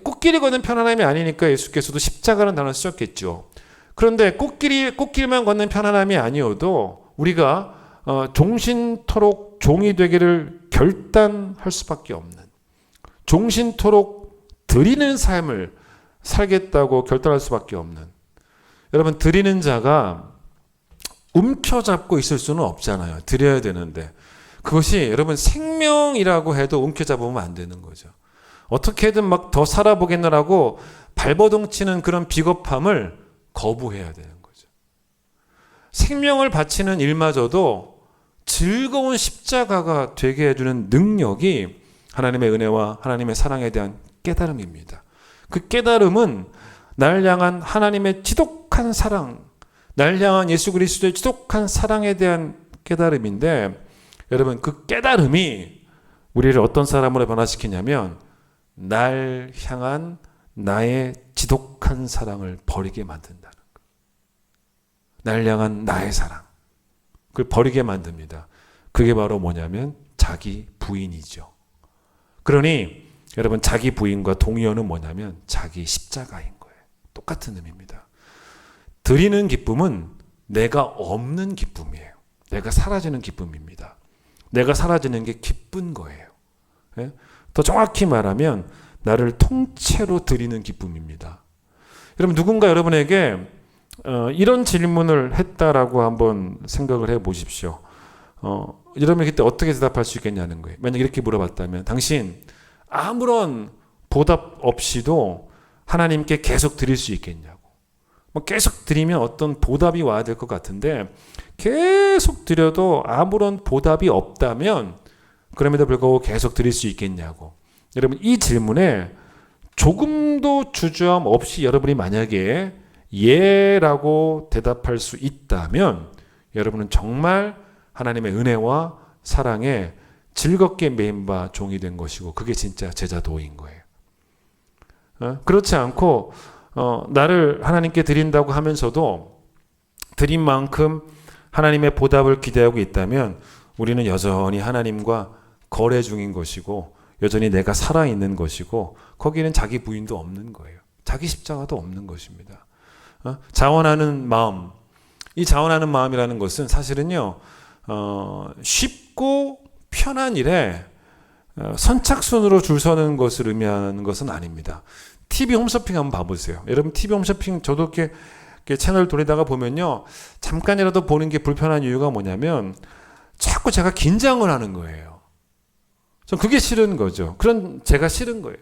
꽃길을 걷는 편안함이 아니니까 예수께서도 십자가라는 단어를 쓰셨겠죠. 그런데 꽃길만 걷는 편안함이 아니어도 우리가 종신토록 종이 되기를 결단할 수밖에 없는, 종신토록 드리는 삶을 살겠다고 결단할 수밖에 없는, 여러분, 드리는 자가 움켜잡고 있을 수는 없잖아요. 드려야 되는데 그것이 여러분 생명이라고 해도 움켜잡으면 안 되는 거죠. 어떻게든 막 더 살아보겠느라고 발버둥 치는 그런 비겁함을 거부해야 되는 거죠. 생명을 바치는 일마저도 즐거운 십자가가 되게 해주는 능력이 하나님의 은혜와 하나님의 사랑에 대한 깨달음입니다. 그 깨달음은 나를 향한 하나님의 지독한 사랑, 나를 향한 예수 그리스도의 지독한 사랑에 대한 깨달음인데, 여러분 그 깨달음이 우리를 어떤 사람으로 변화시키냐면 날 향한 나의 지독한 사랑을 버리게 만든다는 거예요. 날 향한 나의 사랑, 그걸 버리게 만듭니다. 그게 바로 뭐냐면 자기 부인이죠. 그러니 여러분 자기 부인과 동의어는 뭐냐면 자기 십자가인 거예요. 똑같은 의미입니다. 드리는 기쁨은 내가 없는 기쁨이에요. 내가 사라지는 기쁨입니다. 내가 사라지는 게 기쁜 거예요. 예? 더 정확히 말하면 나를 통째로 드리는 기쁨입니다. 여러분 누군가 여러분에게 이런 질문을 했다라고 한번 생각을 해 보십시오. 여러분이 그때 어떻게 대답할 수 있겠냐는 거예요. 만약 이렇게 물어봤다면 당신 아무런 보답 없이도 하나님께 계속 드릴 수 있겠냐고. 뭐 계속 드리면 어떤 보답이 와야 될 것 같은데 계속 드려도 아무런 보답이 없다면 그럼에도 불구하고 계속 드릴 수 있겠냐고. 여러분 이 질문에 조금도 주저함 없이 여러분이 만약에 예라고 대답할 수 있다면 여러분은 정말 하나님의 은혜와 사랑에 즐겁게 매인바 종이 된 것이고 그게 진짜 제자도인 거예요. 그렇지 않고 나를 하나님께 드린다고 하면서도 드린 만큼 하나님의 보답을 기대하고 있다면 우리는 여전히 하나님과 거래 중인 것이고 여전히 내가 살아있는 것이고 거기는 자기 부인도 없는 거예요. 자기 십자가도 없는 것입니다. 자원하는 마음, 이 자원하는 마음이라는 것은 사실은요 쉽고 편한 일에 선착순으로 줄 서는 것을 의미하는 것은 아닙니다. TV 홈쇼핑 한번 봐보세요. 여러분 TV 홈쇼핑 저도 이렇게 채널 돌리다가 보면요 잠깐이라도 보는 게 불편한 이유가 뭐냐면 자꾸 제가 긴장을 하는 거예요. 전 그게 싫은 거죠. 그런 제가 싫은 거예요.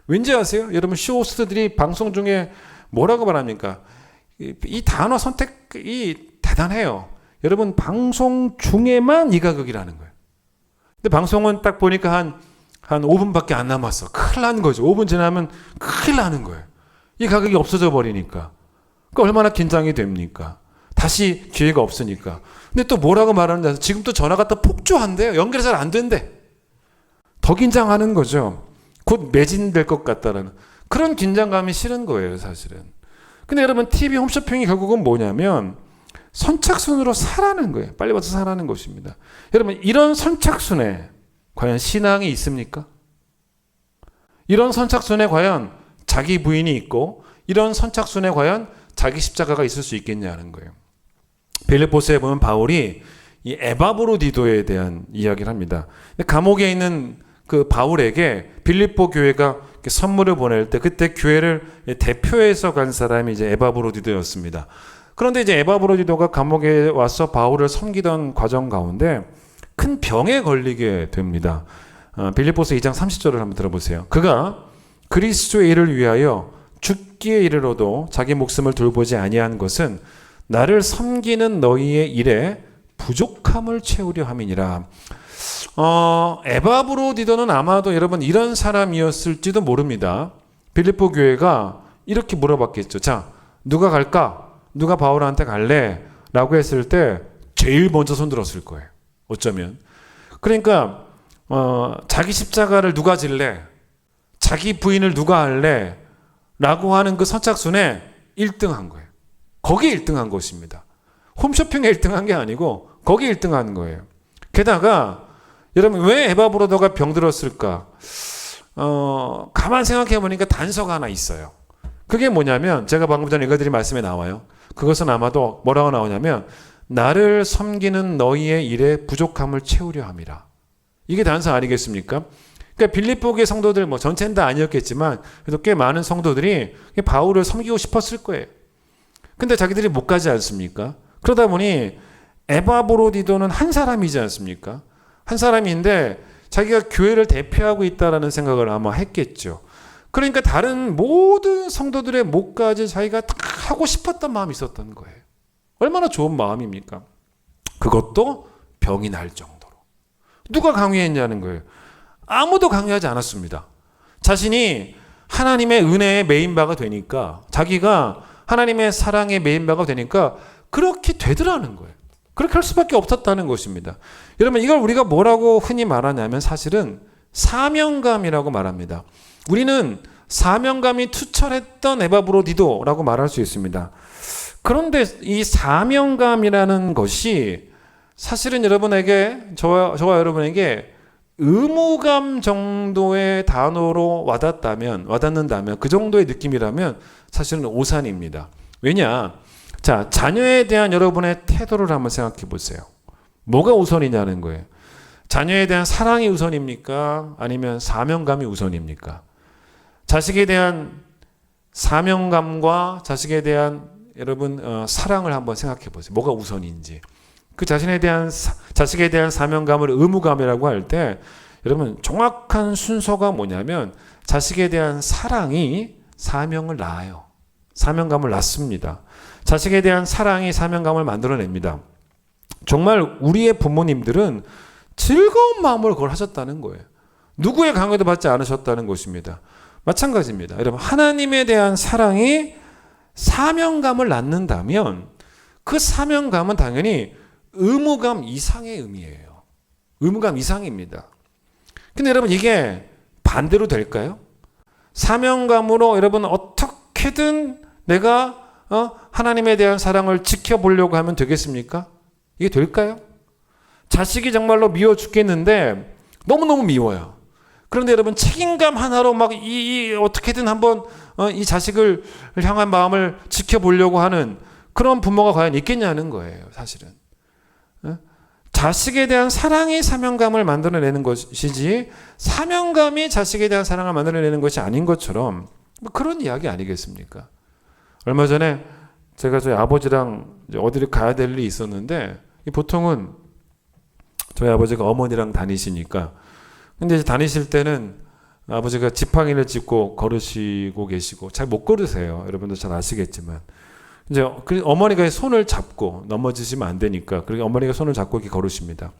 왠지 아세요? 여러분 쇼호스트들이 방송 중에 뭐라고 말합니까? 이 단어 선택이 대단해요. 여러분 방송 중에만 이 가격이라는 거예요. 근데 방송은 딱 보니까 한 5분밖에 안 남았어. 큰일 나는 거죠. 5분 지나면 큰일 나는 거예요. 이 가격이 없어져 버리니까. 그러니까 얼마나 긴장이 됩니까? 다시 기회가 없으니까. 근데 또 뭐라고 말하는지 지금 또 전화가 또 폭주한대요. 연결이 잘 안 된대. 더 긴장하는 거죠. 곧 매진될 것 같다라는 그런 긴장감이 싫은 거예요, 사실은. 근데 여러분 TV 홈쇼핑이 결국은 뭐냐면 선착순으로 사라는 거예요. 빨리 와서 사라는 것입니다. 여러분 이런 선착순에 과연 신앙이 있습니까? 이런 선착순에 과연 자기 부인이 있고 이런 선착순에 과연 자기 십자가가 있을 수 있겠냐는 거예요. 빌립보서에 보면 바울이 이 에바브로디도에 대한 이야기를 합니다. 감옥에 있는 그 바울에게 빌립보 교회가 선물을 보낼 때 그때 교회를 대표해서 간 사람이 이제 에바브로디도였습니다. 그런데 이제 에바브로디도가 감옥에 와서 바울을 섬기던 과정 가운데 큰 병에 걸리게 됩니다. 빌립보서 2장 30절을 한번 들어보세요. 그가 그리스도의 일을 위하여 죽기에 이르러도 자기 목숨을 돌보지 아니한 것은 나를 섬기는 너희의 일에 부족함을 채우려 함이니라. 에바브로디도는 아마도 여러분 이런 사람이었을지도 모릅니다. 빌립보 교회가 이렇게 물어봤겠죠. 자, 누가 갈까? 누가 바울한테 갈래? 라고 했을 때 제일 먼저 손들었을 거예요. 어쩌면. 그러니까 자기 십자가를 누가 질래? 자기 부인을 누가 할래? 라고 하는 그 선착순에 1등한 거예요. 거기 1등한 것입니다. 홈쇼핑에 1등한 게 아니고 거기 1등한 거예요. 게다가 여러분 왜 에바브로도가 병들었을까? 가만 생각해 보니까 단서가 하나 있어요. 그게 뭐냐면 제가 방금 전에 읽어드린 말씀에 나와요. 그것은 아마도 뭐라고 나오냐면 나를 섬기는 너희의 일에 부족함을 채우려 함이라. 이게 단서 아니겠습니까? 그러니까 빌립보의 성도들 뭐 전체는 다 아니었겠지만 그래도 꽤 많은 성도들이 바울을 섬기고 싶었을 거예요. 근데 자기들이 못 가지 않습니까? 그러다 보니 에바브로디도는 한 사람이지 않습니까? 한 사람인데 자기가 교회를 대표하고 있다라는 생각을 아마 했겠죠. 그러니까 다른 모든 성도들의 몫까지 자기가 다 하고 싶었던 마음이 있었던 거예요. 얼마나 좋은 마음입니까? 그것도 병이 날 정도로. 누가 강요했냐는 거예요. 아무도 강요하지 않았습니다. 자신이 하나님의 은혜의 메인바가 되니까 자기가 하나님의 사랑의 메인바가 되니까 그렇게 되더라는 거예요. 그렇게 할 수밖에 없었다는 것입니다. 여러분, 이걸 우리가 뭐라고 흔히 말하냐면 사실은 사명감이라고 말합니다. 우리는 사명감이 투철했던 에바브로디도라고 말할 수 있습니다. 그런데 이 사명감이라는 것이 사실은 여러분에게, 저와 여러분에게 의무감 정도의 단어로 와닿는다면, 그 정도의 느낌이라면 사실은 오산입니다. 왜냐? 자, 자녀에 대한 여러분의 태도를 한번 생각해 보세요. 뭐가 우선이냐는 거예요. 자녀에 대한 사랑이 우선입니까? 아니면 사명감이 우선입니까? 자식에 대한 사명감과 자식에 대한 여러분 사랑을 한번 생각해 보세요. 뭐가 우선인지. 그 자식에 대한 사명감을 의무감이라고 할 때 여러분 정확한 순서가 뭐냐면 자식에 대한 사랑이 사명을 낳아요. 사명감을 낳습니다. 자식에 대한 사랑이 사명감을 만들어냅니다. 정말 우리의 부모님들은 즐거운 마음으로 그걸 하셨다는 거예요. 누구의 강요도 받지 않으셨다는 것입니다. 마찬가지입니다. 여러분, 하나님에 대한 사랑이 사명감을 낳는다면 그 사명감은 당연히 의무감 이상의 의미예요. 의무감 이상입니다. 근데 여러분, 이게 반대로 될까요? 사명감으로 여러분 어떻게든 내가 하나님에 대한 사랑을 지켜보려고 하면 되겠습니까? 이게 될까요? 자식이 정말로 미워 죽겠는데 너무너무 미워요. 그런데 여러분, 책임감 하나로 막 어떻게든 한번 이 자식을 향한 마음을 지켜보려고 하는 그런 부모가 과연 있겠냐는 거예요, 사실은. 자식에 대한 사랑이 사명감을 만들어내는 것이지 사명감이 자식에 대한 사랑을 만들어내는 것이 아닌 것처럼 뭐 그런 이야기 아니겠습니까? 얼마 전에 제가 저희 아버지랑 어디를 가야 될 일이 있었는데, 보통은 저희 아버지가 어머니랑 다니시니까, 근데 이제 다니실 때는 아버지가 지팡이를 짚고 걸으시고 계시고 잘 못 걸으세요. 여러분도 잘 아시겠지만. 이제 어머니가 손을 잡고 넘어지시면 안 되니까, 그렇게 어머니가 손을 잡고 이렇게 걸으십니다.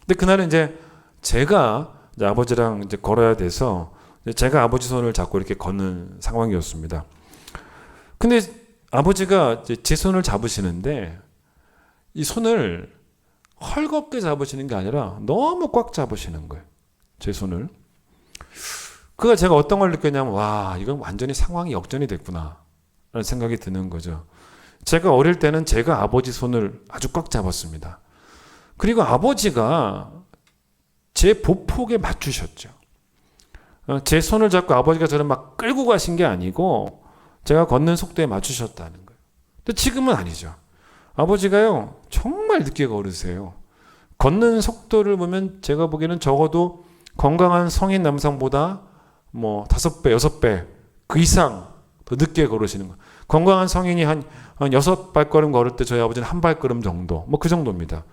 근데 그날은 이제 제가 이제 아버지랑 이제 걸어야 돼서 제가 아버지 손을 잡고 이렇게 걷는 상황이었습니다. 근데 아버지가 이제 제 손을 잡으시는데 이 손을 헐겁게 잡으시는 게 아니라 너무 꽉 잡으시는 거예요. 제 손을. 그가 제가 어떤 걸 느꼈냐면, 와, 이건 완전히 상황이 역전이 됐구나 라는 생각이 드는 거죠. 제가 어릴 때는 제가 아버지 손을 아주 꽉 잡았습니다. 그리고 아버지가 제 보폭에 맞추셨죠. 제 손을 잡고 아버지가 저를 막 끌고 가신 게 아니고 제가 걷는 속도에 맞추셨다는 거예요. 근데 지금은 아니죠. 아버지가요, 정말 늦게 걸으세요. 걷는 속도를 보면 제가 보기에는 적어도 건강한 성인 남성보다 뭐 5배, 6배 그 이상 더 늦게 걸으시는 거예요. 건강한 성인이 한 6발걸음 걸을 때 저희 아버지는 1발걸음 정도, 뭐 그 정도입니다.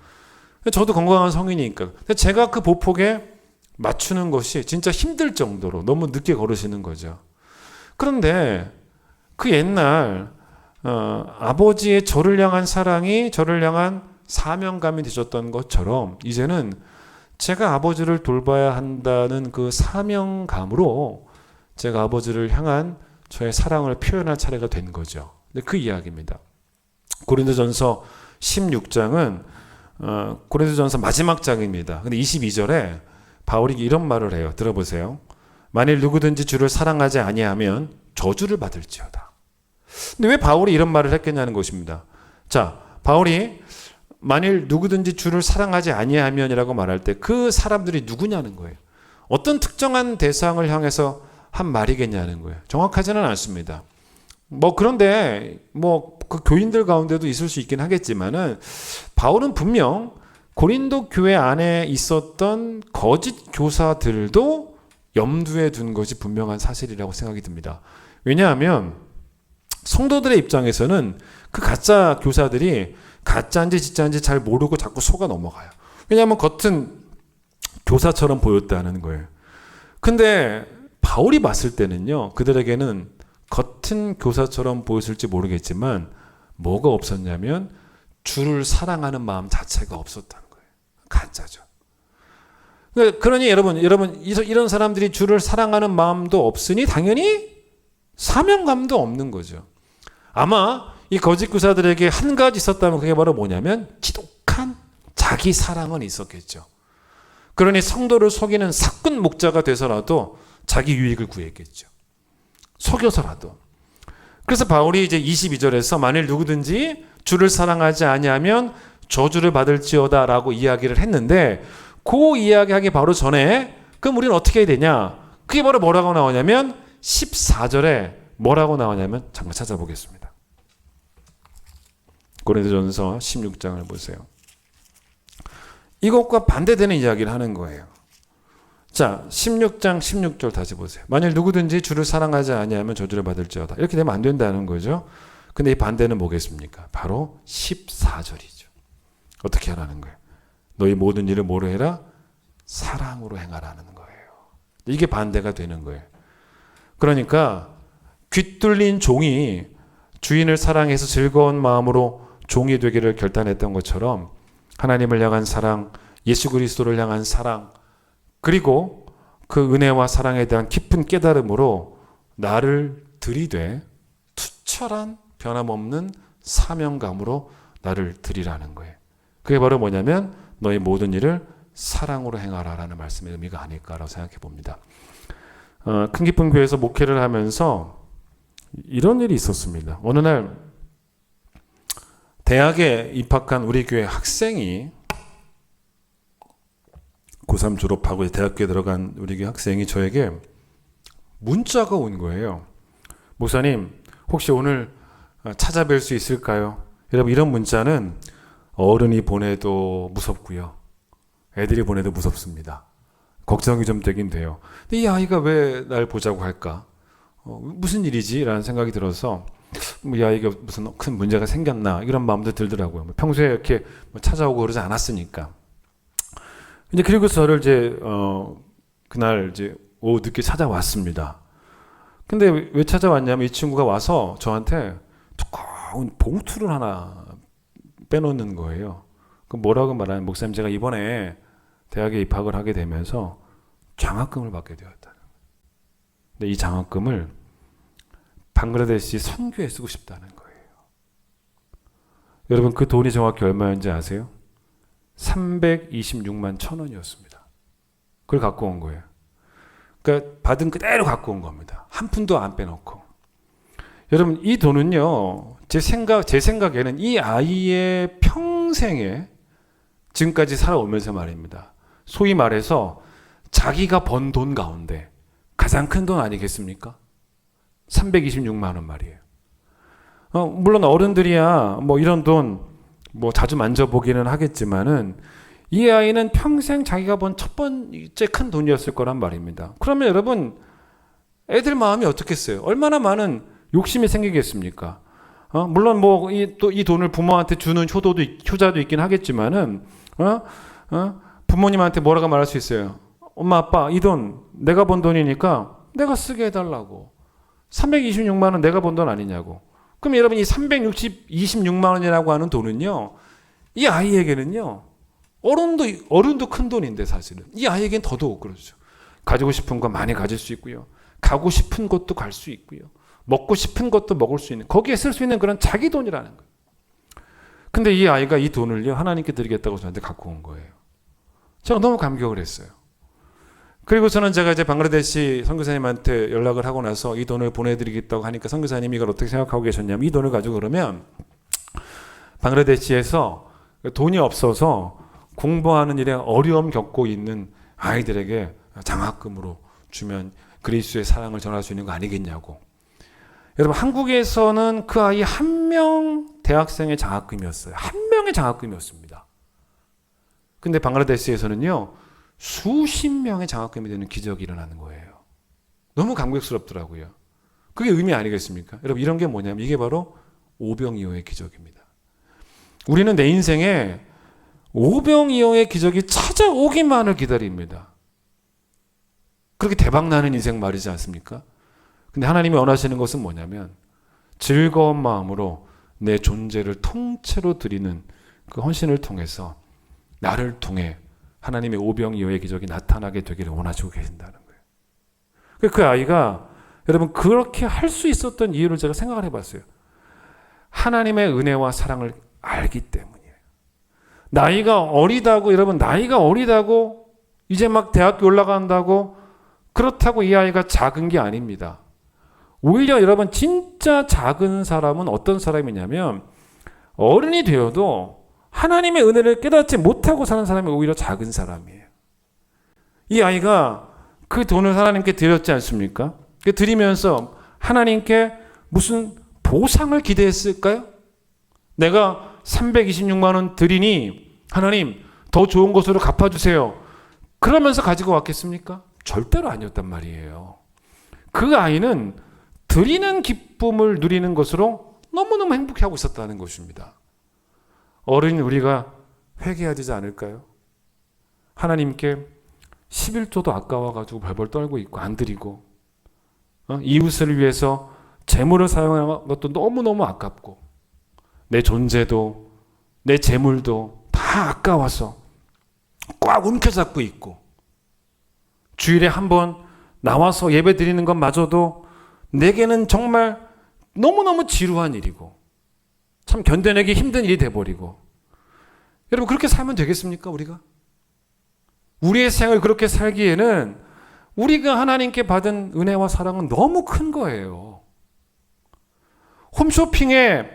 저도 건강한 성인이니까. 근데 제가 그 보폭에 맞추는 것이 진짜 힘들 정도로 너무 늦게 걸으시는 거죠. 그런데 그 옛날 아버지의 저를 향한 사랑이 저를 향한 사명감이 되셨던 것처럼 이제는 제가 아버지를 돌봐야 한다는 그 사명감으로 제가 아버지를 향한 저의 사랑을 표현할 차례가 된 거죠. 근데 그 이야기입니다. 고린도전서 16장은 고린도전서 마지막 장입니다. 근데 22절에 바울이 이런 말을 해요. 들어보세요. 만일 누구든지 주를 사랑하지 아니하면 저주를 받을지어다. 근데 왜 바울이 이런 말을 했겠냐는 것입니다. 자, 바울이 만일 누구든지 주를 사랑하지 아니하면이라고 말할 때 그 사람들이 누구냐는 거예요. 어떤 특정한 대상을 향해서 한 말이겠냐는 거예요. 정확하지는 않습니다. 그런데 그 교인들 가운데도 있을 수 있긴 하겠지만은 바울은 분명 고린도 교회 안에 있었던 거짓 교사들도 염두에 둔 것이 분명한 사실이라고 생각이 듭니다. 왜냐하면 성도들의 입장에서는 그 가짜 교사들이 가짜인지 진짜인지 잘 모르고 자꾸 속아 넘어가요. 왜냐하면 겉은 교사처럼 보였다는 거예요. 근데 바울이 봤을 때는요, 그들에게는 겉은 교사처럼 보였을지 모르겠지만 뭐가 없었냐면 주를 사랑하는 마음 자체가 없었다는 거예요. 가짜죠. 그러니 여러분 이런 사람들이 주를 사랑하는 마음도 없으니 당연히 사명감도 없는 거죠. 아마 이 거짓 교사들에게 한 가지 있었다면 그게 바로 뭐냐면 지독한 약한 자기 사랑은 있었겠죠. 그러니 성도를 속이는 사꾼 목자가 돼서라도 자기 유익을 구했겠죠. 속여서라도. 그래서 바울이 이제 22절에서 만일 누구든지 주를 사랑하지 아니하면 저주를 받을지어다 라고 이야기를 했는데, 그 이야기하기 바로 전에 그럼 우리는 어떻게 해야 되냐? 그게 바로 뭐라고 나오냐면 14절에 뭐라고 나오냐면, 잠깐 찾아보겠습니다. 고린도전서 16장을 보세요. 이것과 반대되는 이야기를 하는 거예요. 자, 16장 16절 다시 보세요. 만일 누구든지 주를 사랑하지 아니하면 저주를 받을지어다. 이렇게 되면 안 된다는 거죠. 근데 이 반대는 뭐겠습니까? 바로 14절이죠. 어떻게 하라는 거예요? 너희 모든 일을 뭐로 해라? 사랑으로 행하라는 거예요. 이게 반대가 되는 거예요. 그러니까 귀뚫린 종이 주인을 사랑해서 즐거운 마음으로 종이 되기를 결단했던 것처럼 하나님을 향한 사랑, 예수 그리스도를 향한 사랑, 그리고 그 은혜와 사랑에 대한 깊은 깨달음으로 나를 들이되 투철한 변함없는 사명감으로 나를 들이라는 거예요. 그게 바로 뭐냐면 너의 모든 일을 사랑으로 행하라라는 말씀의 의미가 아닐까라고 생각해 봅니다. 큰 기쁨 교회에서 목회를 하면서 이런 일이 있었습니다. 어느 날 대학에 입학한 우리 교회 학생이, 고3 졸업하고 대학교에 들어간 우리 교회 학생이 저에게 문자가 온 거예요. 목사님, 혹시 오늘 찾아뵐 수 있을까요? 여러분, 이런 문자는 어른이 보내도 무섭고요, 애들이 보내도 무섭습니다. 걱정이 좀 되긴 돼요. 근데 이 아이가 왜 날 보자고 할까? 무슨 일이지? 라는 생각이 들어서 이 아이가 무슨 큰 문제가 생겼나 이런 마음도 들더라고요. 평소에 이렇게 찾아오고 그러지 않았으니까. 이제 그리고서 저를 이제 그날 이제 오후 늦게 찾아왔습니다. 근데 왜 찾아왔냐면 이 친구가 와서 저한테 두꺼운 봉투를 하나 빼놓는 거예요. 그 뭐라고 말하면, 목사님, 제가 이번에 대학에 입학을 하게 되면서 장학금을 받게 되었다. 근데 이 장학금을 방글라데시 선교에 쓰고 싶다는 거예요. 여러분, 그 돈이 정확히 얼마였는지 아세요? 326만 1,000원이었습니다. 그걸 갖고 온 거예요. 그러니까 받은 그대로 갖고 온 겁니다. 한 푼도 안 빼놓고. 여러분, 이 돈은요, 제 생각에는 이 아이의 평생에 지금까지 살아오면서 말입니다. 소위 말해서 자기가 번 돈 가운데 가장 큰 돈 아니겠습니까? 326만 원 말이에요. 물론 어른들이야 뭐 이런 돈 뭐 자주 만져보기는 하겠지만은 이 아이는 평생 자기가 번 첫 번째 큰 돈이었을 거란 말입니다. 그러면 여러분, 애들 마음이 어떻겠어요? 얼마나 많은 욕심이 생기겠습니까? 물론 뭐 또 이 돈을 부모한테 주는 효자도 있긴 하겠지만은 부모님한테 뭐라고 말할 수 있어요? 엄마, 아빠, 이 돈 내가 번 돈이니까 내가 쓰게 해달라고. 326만 원 내가 번 돈 아니냐고. 그럼 여러분, 이 326만 원이라고 하는 돈은요, 이 아이에게는요, 어른도 큰 돈인데 사실은 이 아이에겐 더더욱 그렇죠. 가지고 싶은 거 많이 가질 수 있고요, 가고 싶은 곳도 갈 수 있고요, 먹고 싶은 것도 먹을 수 있는, 거기에 쓸 수 있는 그런 자기 돈이라는 거예요. 근데 이 아이가 이 돈을요, 하나님께 드리겠다고 저한테 갖고 온 거예요. 제가 너무 감격을 했어요. 그리고 저는 제가 이제 방글라데시 선교사님한테 연락을 하고 나서 이 돈을 보내드리겠다고 하니까 선교사님이 이걸 어떻게 생각하고 계셨냐면, 이 돈을 가지고 그러면 방글라데시에서 돈이 없어서 공부하는 일에 어려움 겪고 있는 아이들에게 장학금으로 주면 그리스도의 사랑을 전할 수 있는 거 아니겠냐고. 여러분, 한국에서는 그 아이 한 명 대학생의 장학금이었어요. 한 명의 장학금이었습니다. 근데 방글라데시에서는요, 수십 명의 장학금이 되는 기적이 일어나는 거예요. 너무 감격스럽더라고요. 그게 의미 아니겠습니까? 여러분, 이런 게 뭐냐면 이게 바로 오병이어의 기적입니다. 우리는 내 인생에 오병이어의 기적이 찾아오기만을 기다립니다. 그렇게 대박나는 인생 말이지 않습니까? 근데 하나님이 원하시는 것은 뭐냐면 즐거운 마음으로 내 존재를 통째로 드리는 그 헌신을 통해서 나를 통해 하나님의 오병이어의 기적이 나타나게 되기를 원하시고 계신다는 거예요. 그 아이가 여러분 그렇게 할 수 있었던 이유를 제가 생각을 해봤어요. 하나님의 은혜와 사랑을 알기 때문이에요. 나이가 어리다고, 여러분, 나이가 어리다고 이제 막 대학교 올라간다고 그렇다고 이 아이가 작은 게 아닙니다. 오히려 여러분, 진짜 작은 사람은 어떤 사람이냐면 어른이 되어도 하나님의 은혜를 깨닫지 못하고 사는 사람이 오히려 작은 사람이에요. 이 아이가 그 돈을 하나님께 드렸지 않습니까? 그 드리면서 하나님께 무슨 보상을 기대했을까요? 내가 326만 원 드리니 하나님 더 좋은 것으로 갚아주세요. 그러면서 가지고 왔겠습니까? 절대로 아니었단 말이에요. 그 아이는 드리는 기쁨을 누리는 것으로 너무너무 행복해하고 있었다는 것입니다. 어른인 우리가 회개해야 되지 않을까요? 하나님께 11조도 아까워가지고 벌벌 떨고 있고 안 드리고 이웃을 위해서 재물을 사용하는 것도 너무너무 아깝고 내 존재도 내 재물도 다 아까워서 꽉 움켜잡고 있고 주일에 한번 나와서 예배 드리는 것마저도 내게는 정말 너무너무 지루한 일이고 참 견뎌내기 힘든 일이 돼버리고 여러분 그렇게 살면 되겠습니까 우리가? 우리의 생을 그렇게 살기에는 우리가 하나님께 받은 은혜와 사랑은 너무 큰 거예요. 홈쇼핑에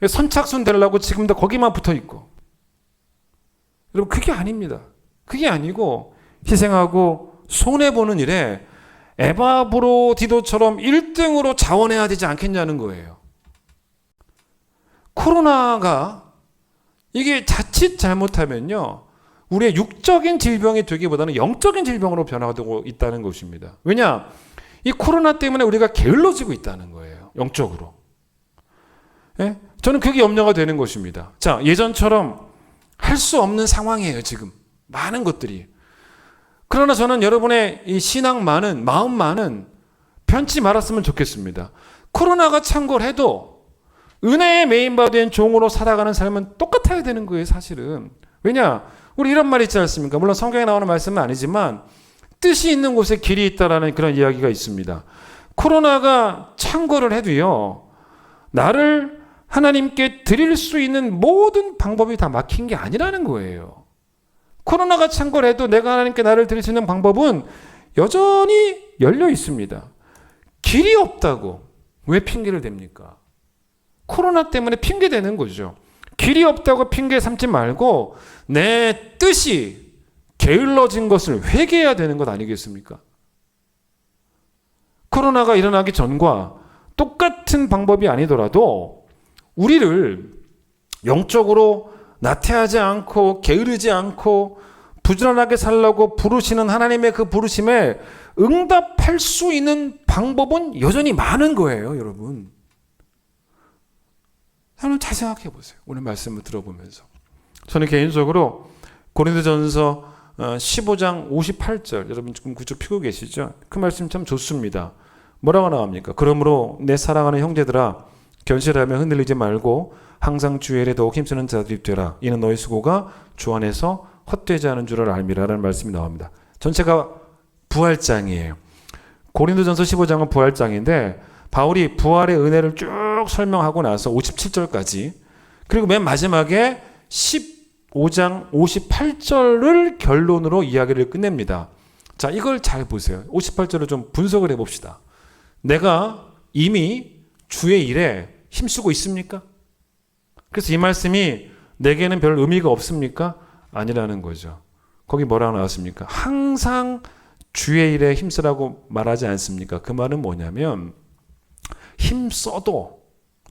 선착순 되려고 지금도 거기만 붙어 있고 여러분 그게 아닙니다. 그게 아니고 희생하고 손해보는 일에 에바브로디도처럼 1등으로 자원해야 되지 않겠냐는 거예요. 코로나가 이게 자칫 잘못하면요 우리의 육적인 질병이 되기보다는 영적인 질병으로 변화되고 있다는 것입니다. 왜냐? 이 코로나 때문에 우리가 게을러지고 있다는 거예요. 영적으로. 예? 저는 그게 염려가 되는 것입니다. 자, 예전처럼 할 수 없는 상황이에요, 지금. 많은 것들이. 그러나 저는 여러분의 이 신앙만은, 마음만은 변치 말았으면 좋겠습니다. 코로나가 창궐해도 은혜의 메인바디인 종으로 살아가는 삶은 똑같아야 되는 거예요, 사실은. 왜냐? 우리 이런 말 있지 않습니까? 물론 성경에 나오는 말씀은 아니지만 뜻이 있는 곳에 길이 있다라는 그런 이야기가 있습니다. 코로나가 창궐을 해도요. 나를 하나님께 드릴 수 있는 모든 방법이 다 막힌 게 아니라는 거예요. 코로나가 창궐해도 내가 하나님께 나를 드릴 수 있는 방법은 여전히 열려 있습니다. 길이 없다고 왜 핑계를 댑니까? 코로나 때문에 핑계 대는 거죠. 길이 없다고 핑계 삼지 말고 내 뜻이 게을러진 것을 회개해야 되는 것 아니겠습니까? 코로나가 일어나기 전과 똑같은 방법이 아니더라도 우리를 영적으로 나태하지 않고 게으르지 않고 부지런하게 살라고 부르시는 하나님의 그 부르심에 응답할 수 있는 방법은 여전히 많은 거예요, 여러분. 여러분 잘 생각해 보세요. 오늘 말씀을 들어보면서. 저는 개인적으로 고린도전서 15장 58절 여러분 지금 그쪽 펴고 계시죠? 그 말씀 참 좋습니다. 뭐라고 나옵니까? 그러므로 내 사랑하는 형제들아 견실하며 흔들리지 말고 항상 주의 일에 더욱 힘쓰는 자들이 되라. 이는 너희 수고가 주 안에서 헛되지 않은 줄을 알미라라는 말씀이 나옵니다. 전체가 부활장이에요. 고린도전서 15장은 부활장인데 바울이 부활의 은혜를 쭉 설명하고 나서 57절까지 그리고 맨 마지막에 15장 58절을 결론으로 이야기를 끝냅니다. 자, 이걸 잘 보세요. 58절을 좀 분석을 해봅시다. 내가 이미 주의 일에 힘쓰고 있습니까? 그래서 이 말씀이 내게는 별 의미가 없습니까? 아니라는 거죠. 거기 뭐라고 나왔습니까? 항상 주의 일에 힘쓰라고 말하지 않습니까? 그 말은 뭐냐면 힘써도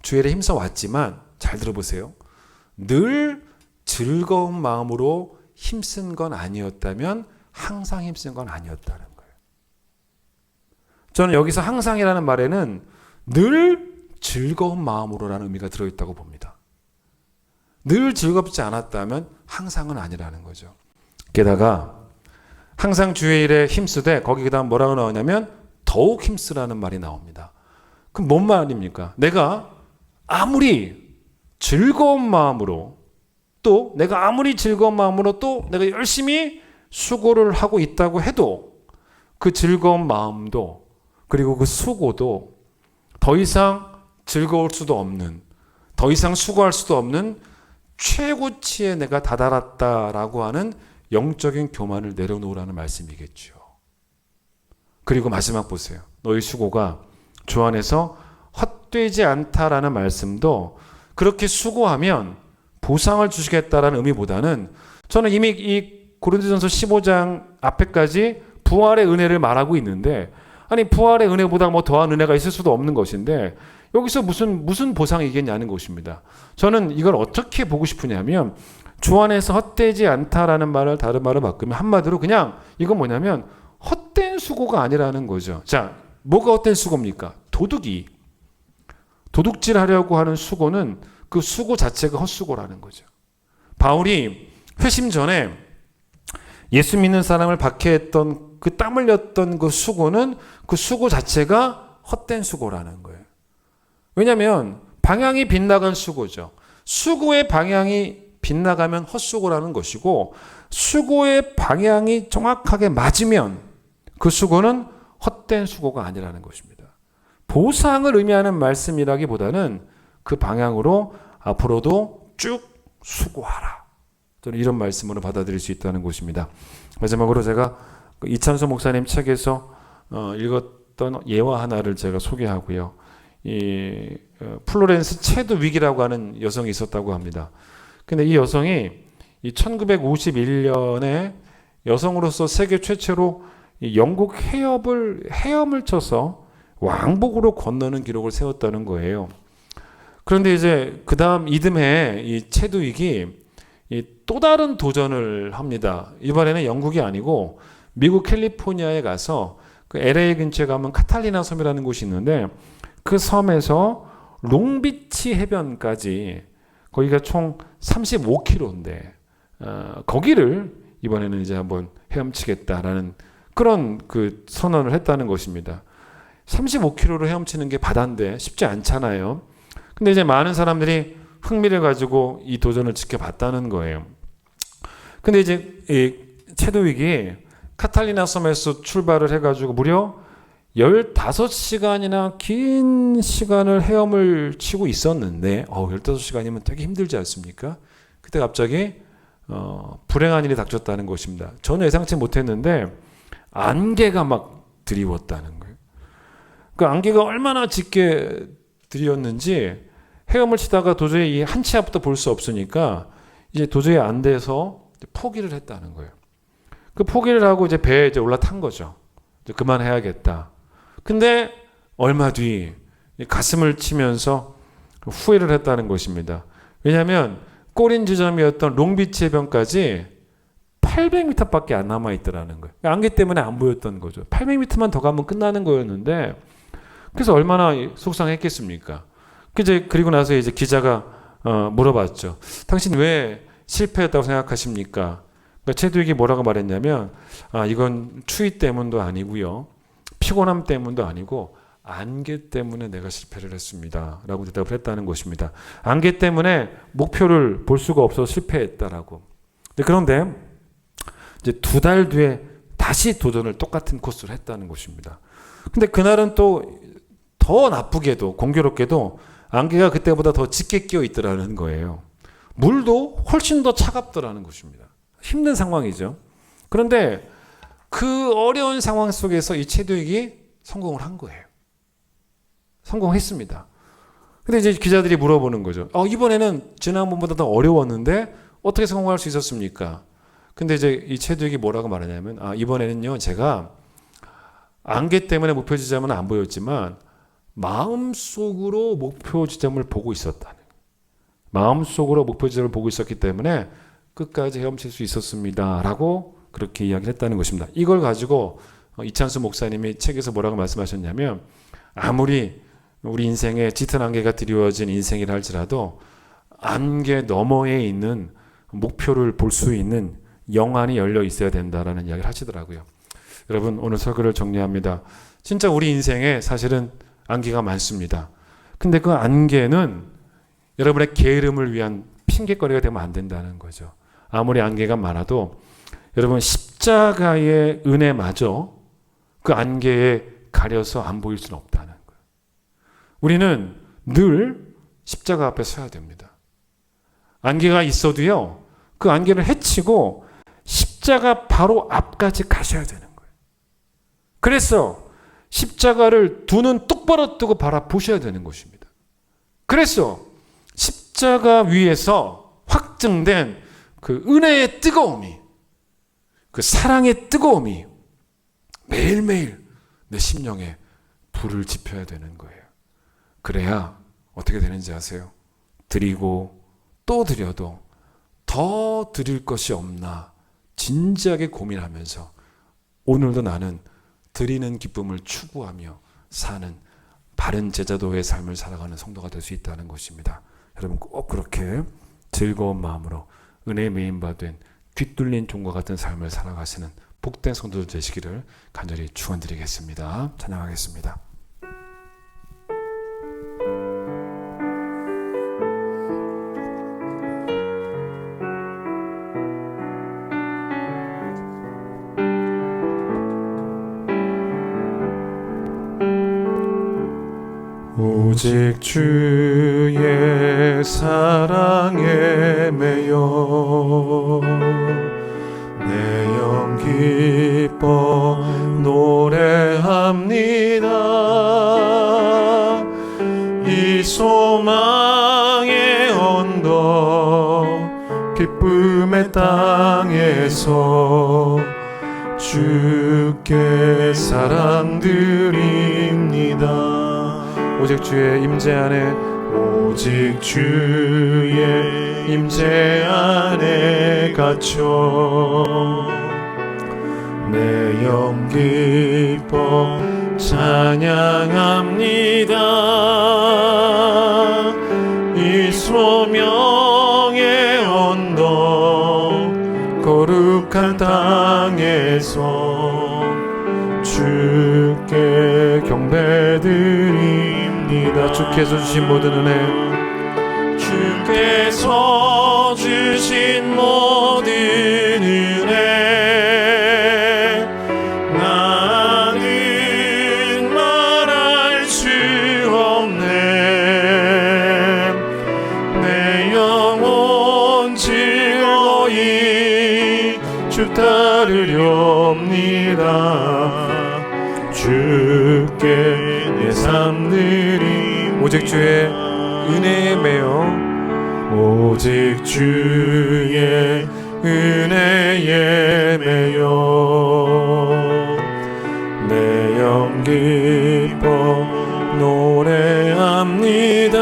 주의 일에 힘써 왔지만 잘 들어보세요. 늘 즐거운 마음으로 힘쓴 건 아니었다면 항상 힘쓴 건 아니었다는 거예요. 저는 여기서 항상이라는 말에는 늘 즐거운 마음으로라는 의미가 들어있다고 봅니다. 늘 즐겁지 않았다면 항상은 아니라는 거죠. 게다가 항상 주의 일에 힘쓰되 거기 그다음 뭐라고 나오냐면 더욱 힘쓰라는 말이 나옵니다. 그럼 뭔 말입니까? 내가 아무리 즐거운 마음으로 또 내가 아무리 즐거운 마음으로 또 내가 열심히 수고를 하고 있다고 해도 그 즐거운 마음도 그리고 그 수고도 더 이상 즐거울 수도 없는 더 이상 수고할 수도 없는 최고치에 내가 다다랐다라고 하는 영적인 교만을 내려놓으라는 말씀이겠죠. 그리고 마지막 보세요. 너희 수고가 주 안에서 헛되지 않다라는 말씀도 그렇게 수고하면 보상을 주시겠다라는 의미보다는 저는 이미 이 고린도전서 15장 앞에까지 부활의 은혜를 말하고 있는데, 아니 부활의 은혜보다 뭐 더한 은혜가 있을 수도 없는 것인데 여기서 무슨 보상이겠냐는 것입니다. 저는 이걸 어떻게 보고 싶으냐면 주 안에서 헛되지 않다라는 말을 다른 말로 바꾸면 한마디로 그냥 이건 뭐냐면 헛된 수고가 아니라는 거죠. 자, 뭐가 헛된 수고입니까? 도둑질 하려고 하는 수고는 그 수고 자체가 헛수고라는 거죠. 바울이 회심 전에 예수 믿는 사람을 박해했던 그 땀 흘렸던 그 수고는 그 수고 자체가 헛된 수고라는 거예요. 왜냐하면 방향이 빗나간 수고죠. 수고의 방향이 빗나가면 헛수고라는 것이고, 수고의 방향이 정확하게 맞으면 그 수고는 헛된 수고가 아니라는 것입니다. 보상을 의미하는 말씀이라기보다는 그 방향으로 앞으로도 쭉 수고하라. 저는 이런 말씀으로 받아들일 수 있다는 것입니다. 마지막으로 제가 이찬수 목사님 책에서 읽었던 예화 하나를 제가 소개하고요. 이 플로렌스 체드윅이라고 하는 여성이 있었다고 합니다. 근데 이 여성이 이 1951년에 여성으로서 세계 최초로 이 영국 헤엄을 쳐서 왕복으로 건너는 기록을 세웠다는 거예요. 그런데 이제 그 다음 이듬해 이 체드윅이 또 다른 도전을 합니다. 이번에는 영국이 아니고 미국 캘리포니아에 가서 그 LA 근처에 가면 카탈리나 섬이라는 곳이 있는데 그 섬에서 롱비치 해변까지 거기가 총 35km인데 거기를 이번에는 이제 한번 헤엄치겠다라는 그런 그 선언을 했다는 것입니다. 35km로 헤엄치는 게 바다인데 쉽지 않잖아요. 근데 이제 많은 사람들이 흥미를 가지고 이 도전을 지켜봤다는 거예요. 근데 이제 이 체드윅이 카탈리나 섬에서 출발을 해가지고 무려 15시간이나 긴 시간을 헤엄을 치고 있었는데 15시간이면 되게 힘들지 않습니까? 그때 갑자기 불행한 일이 닥쳤다는 것입니다. 전혀 예상치 못했는데 안개가 막 드리웠다는 거예요. 그 안개가 얼마나 짙게 드리웠는지 헤엄을 치다가 도저히 이 한 치 앞도 볼 수 없으니까 이제 도저히 안 돼서 포기를 했다는 거예요. 그 포기를 하고 이제 배에 이제 올라탄 거죠. 이제 그만해야겠다. 근데 얼마 뒤 가슴을 치면서 후회를 했다는 것입니다. 왜냐하면 꼬린 지점이었던 롱비치 해변까지 800m밖에 안 남아 있더라는 거예요. 안개 때문에 안 보였던 거죠. 800m만 더 가면 끝나는 거였는데 그래서 얼마나 속상했겠습니까? 그리고 나서 이제 기자가 물어봤죠. 당신 왜 실패했다고 생각하십니까? 그러니까 체드윅이 뭐라고 말했냐면 이건 추위 때문도 아니고요. 피곤함 때문도 아니고 안개 때문에 내가 실패를 했습니다. 라고 대답을 했다는 것입니다. 안개 때문에 목표를 볼 수가 없어서 실패했다라고. 그런데 이제 2달 뒤에 다시 도전을 똑같은 코스를 했다는 것입니다. 근데 그날은 또 더 나쁘게도 공교롭게도 안개가 그때보다 더 짙게 끼어 있더라는 거예요. 물도 훨씬 더 차갑더라는 것입니다. 힘든 상황이죠. 그런데 그 어려운 상황 속에서 이 체드윅이 성공을 한 거예요. 성공했습니다. 근데 이제 기자들이 물어보는 거죠. 이번에는 지난번보다 더 어려웠는데 어떻게 성공할 수 있었습니까? 근데 이제 이 체드윅이 뭐라고 말하냐면 이번에는요 제가 안개 때문에 목표 지점은 안 보였지만 마음속으로 목표 지점을 보고 있었다는 거예요. 마음속으로 목표 지점을 보고 있었기 때문에 끝까지 헤엄칠 수 있었습니다. 라고 그렇게 이야기를 했다는 것입니다. 이걸 가지고 이찬수 목사님이 책에서 뭐라고 말씀하셨냐면 아무리 우리 인생에 짙은 안개가 드리워진 인생이라 할지라도 안개 너머에 있는 목표를 볼 수 있는 영안이 열려 있어야 된다라는 이야기를 하시더라고요. 여러분 오늘 설교를 정리합니다. 진짜 우리 인생에 사실은 안개가 많습니다. 근데 그 안개는 여러분의 게으름을 위한 핑계거리가 되면 안 된다는 거죠. 아무리 안개가 많아도 여러분 십자가의 은혜마저 그 안개에 가려서 안 보일 수는 없다는 거예요. 우리는 늘 십자가 앞에 서야 됩니다. 안개가 있어도요, 그 안개를 헤치고 십자가 바로 앞까지 가셔야 되는 거예요. 그래서 십자가를 두 눈 똑바로 뜨고 바라보셔야 되는 것입니다. 그래서 십자가 위에서 확증된 그 은혜의 뜨거움이, 그 사랑의 뜨거움이 매일매일 내 심령에 불을 지펴야 되는 거예요. 그래야 어떻게 되는지 아세요? 드리고 또 드려도 더 드릴 것이 없나 진지하게 고민하면서 오늘도 나는 드리는 기쁨을 추구하며 사는 바른 제자도의 삶을 살아가는 성도가 될 수 있다는 것입니다. 여러분 꼭 그렇게 즐거운 마음으로 은혜의 메인바된 귀뚫린 종과 같은 삶을 살아가시는 복된 성도들 되시기를 간절히 축원드리겠습니다. 찬양하겠습니다. 오직 주의 사랑에 매여 내 영 기뻐 노래합니다. 이 소망의 언덕 기쁨의 땅에서 주께 사랑드립니다. 오직 주의 임재 안에, 오직 주의 임재 안에 갇혀 내 영 기뻐 찬양합니다. 이 소명의 언덕 거룩한 땅에서 주께 경배드립니다. 주께서 주신 모든 은혜, 주께서 주신 모든 은혜 나는 말할 수 없네. 내 영혼 즐거이 주 따르렵니다. 주께 내 삶 드림. 오직 주의 은혜에 매여, 오직 주의 은혜에 매여 내 영 기뻐 노래합니다.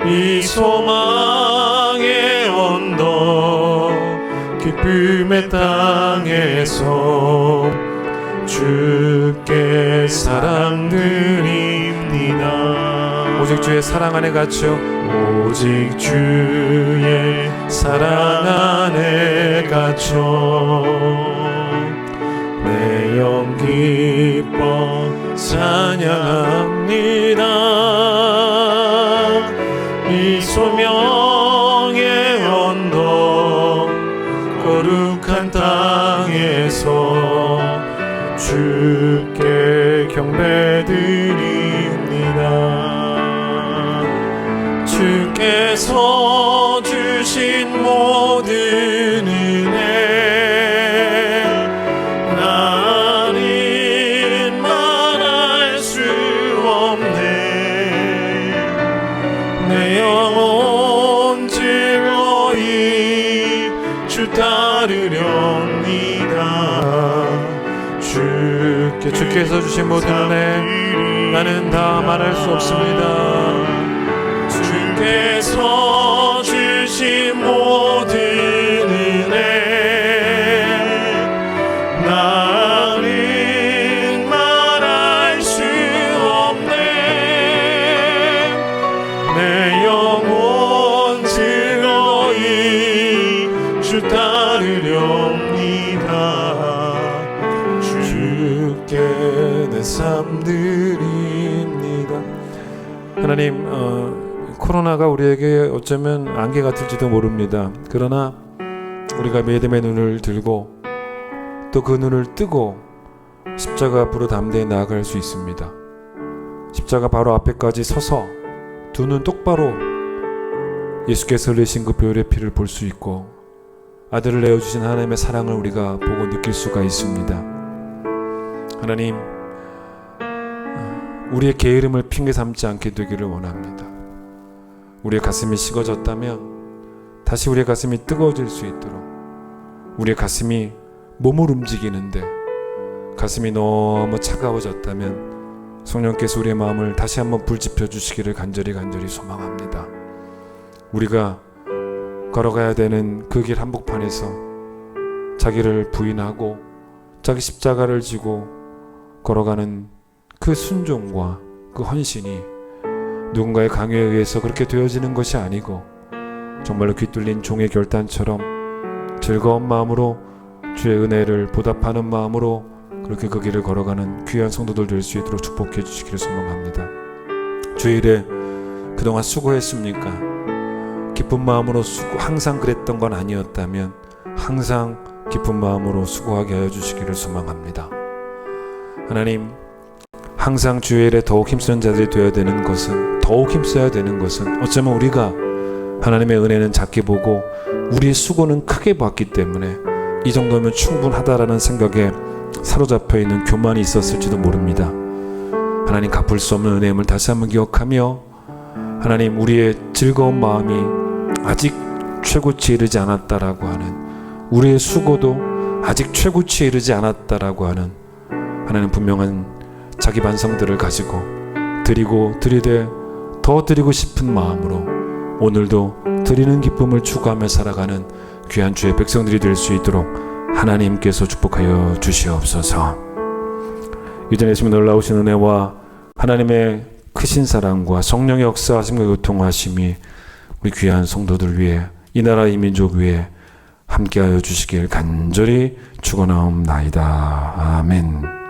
이 소망의 언덕 기쁨의 땅에서 주께 사랑드립니다. 오직 주의 사랑 안에 갇혀, 오직 주의 사랑 안에 갇혀 내 영 기뻐 찬양합니다. 이 소명의 언덕 거룩한 땅에서 주께 경배드립니다. 주께서 주신 모든 은혜 나는 말할 수 없네. 내 영혼 즐거이 주 따르렵니다. 주께서 주신 모든 은혜 나는 다 말할 수 없습니다. 주께서 주신 모든 은혜 나는 말할 수 없네. 내 영혼 즐거이 주 따르렵니다. 주께 내 삶 드립니다. 하나님, 코로나가 우리에게 어쩌면 안개 같을지도 모릅니다. 그러나 우리가 믿음의 눈을 들고 또 그 눈을 뜨고 십자가 앞으로 담대히 나아갈 수 있습니다. 십자가 바로 앞에까지 서서 두 눈 똑바로 예수께서 흘리신 그 보혈의 피를 볼 수 있고 아들을 내어주신 하나님의 사랑을 우리가 보고 느낄 수가 있습니다. 하나님, 우리의 게으름을 핑계 삼지 않게 되기를 원합니다. 우리의 가슴이 식어졌다면 다시 우리의 가슴이 뜨거워질 수 있도록, 우리의 가슴이 몸을 움직이는데 가슴이 너무 차가워졌다면 성령께서 우리의 마음을 다시 한번 불지펴 주시기를 간절히 소망합니다. 우리가 걸어가야 되는 그 길 한복판에서 자기를 부인하고 자기 십자가를 지고 걸어가는 그 순종과 그 헌신이 누군가의 강요에 의해서 그렇게 되어지는 것이 아니고 정말로 귀 뚫린 종의 결단처럼 즐거운 마음으로 주의 은혜를 보답하는 마음으로 그렇게 그 길을 걸어가는 귀한 성도들 될 수 있도록 축복해 주시기를 소망합니다. 주일에 그동안 수고했습니까? 기쁜 마음으로 항상 그랬던 건 아니었다면 항상 기쁜 마음으로 수고하게 하여 주시기를 소망합니다. 하나님, 항상 주일에 더욱 힘쓰는 자들이 되어야 되는 것은, 더욱 힘써야 되는 것은 어쩌면 우리가 하나님의 은혜는 작게 보고 우리의 수고는 크게 봤기 때문에 이 정도면 충분하다라는 생각에 사로잡혀 있는 교만이 있었을지도 모릅니다. 하나님, 갚을 수 없는 은혜임을 다시 한번 기억하며 하나님, 우리의 즐거운 마음이 아직 최고치에 이르지 않았다라고 하는, 우리의 수고도 아직 최고치에 이르지 않았다라고 하는 하나님 분명한 자기 반성들을 가지고 드리고 드리되 더 드리고 싶은 마음으로 오늘도 드리는 기쁨을 추구하며 살아가는 귀한 주의 백성들이 될 수 있도록 하나님께서 축복하여 주시옵소서. 이전에 예수님 놀라우신 은혜와 하나님의 크신 사랑과 성령의 역사하심과 교통하심이 우리 귀한 성도들 위해, 이 나라 이 민족 위에 함께하여 주시길 간절히 축원하옵나이다. 아멘.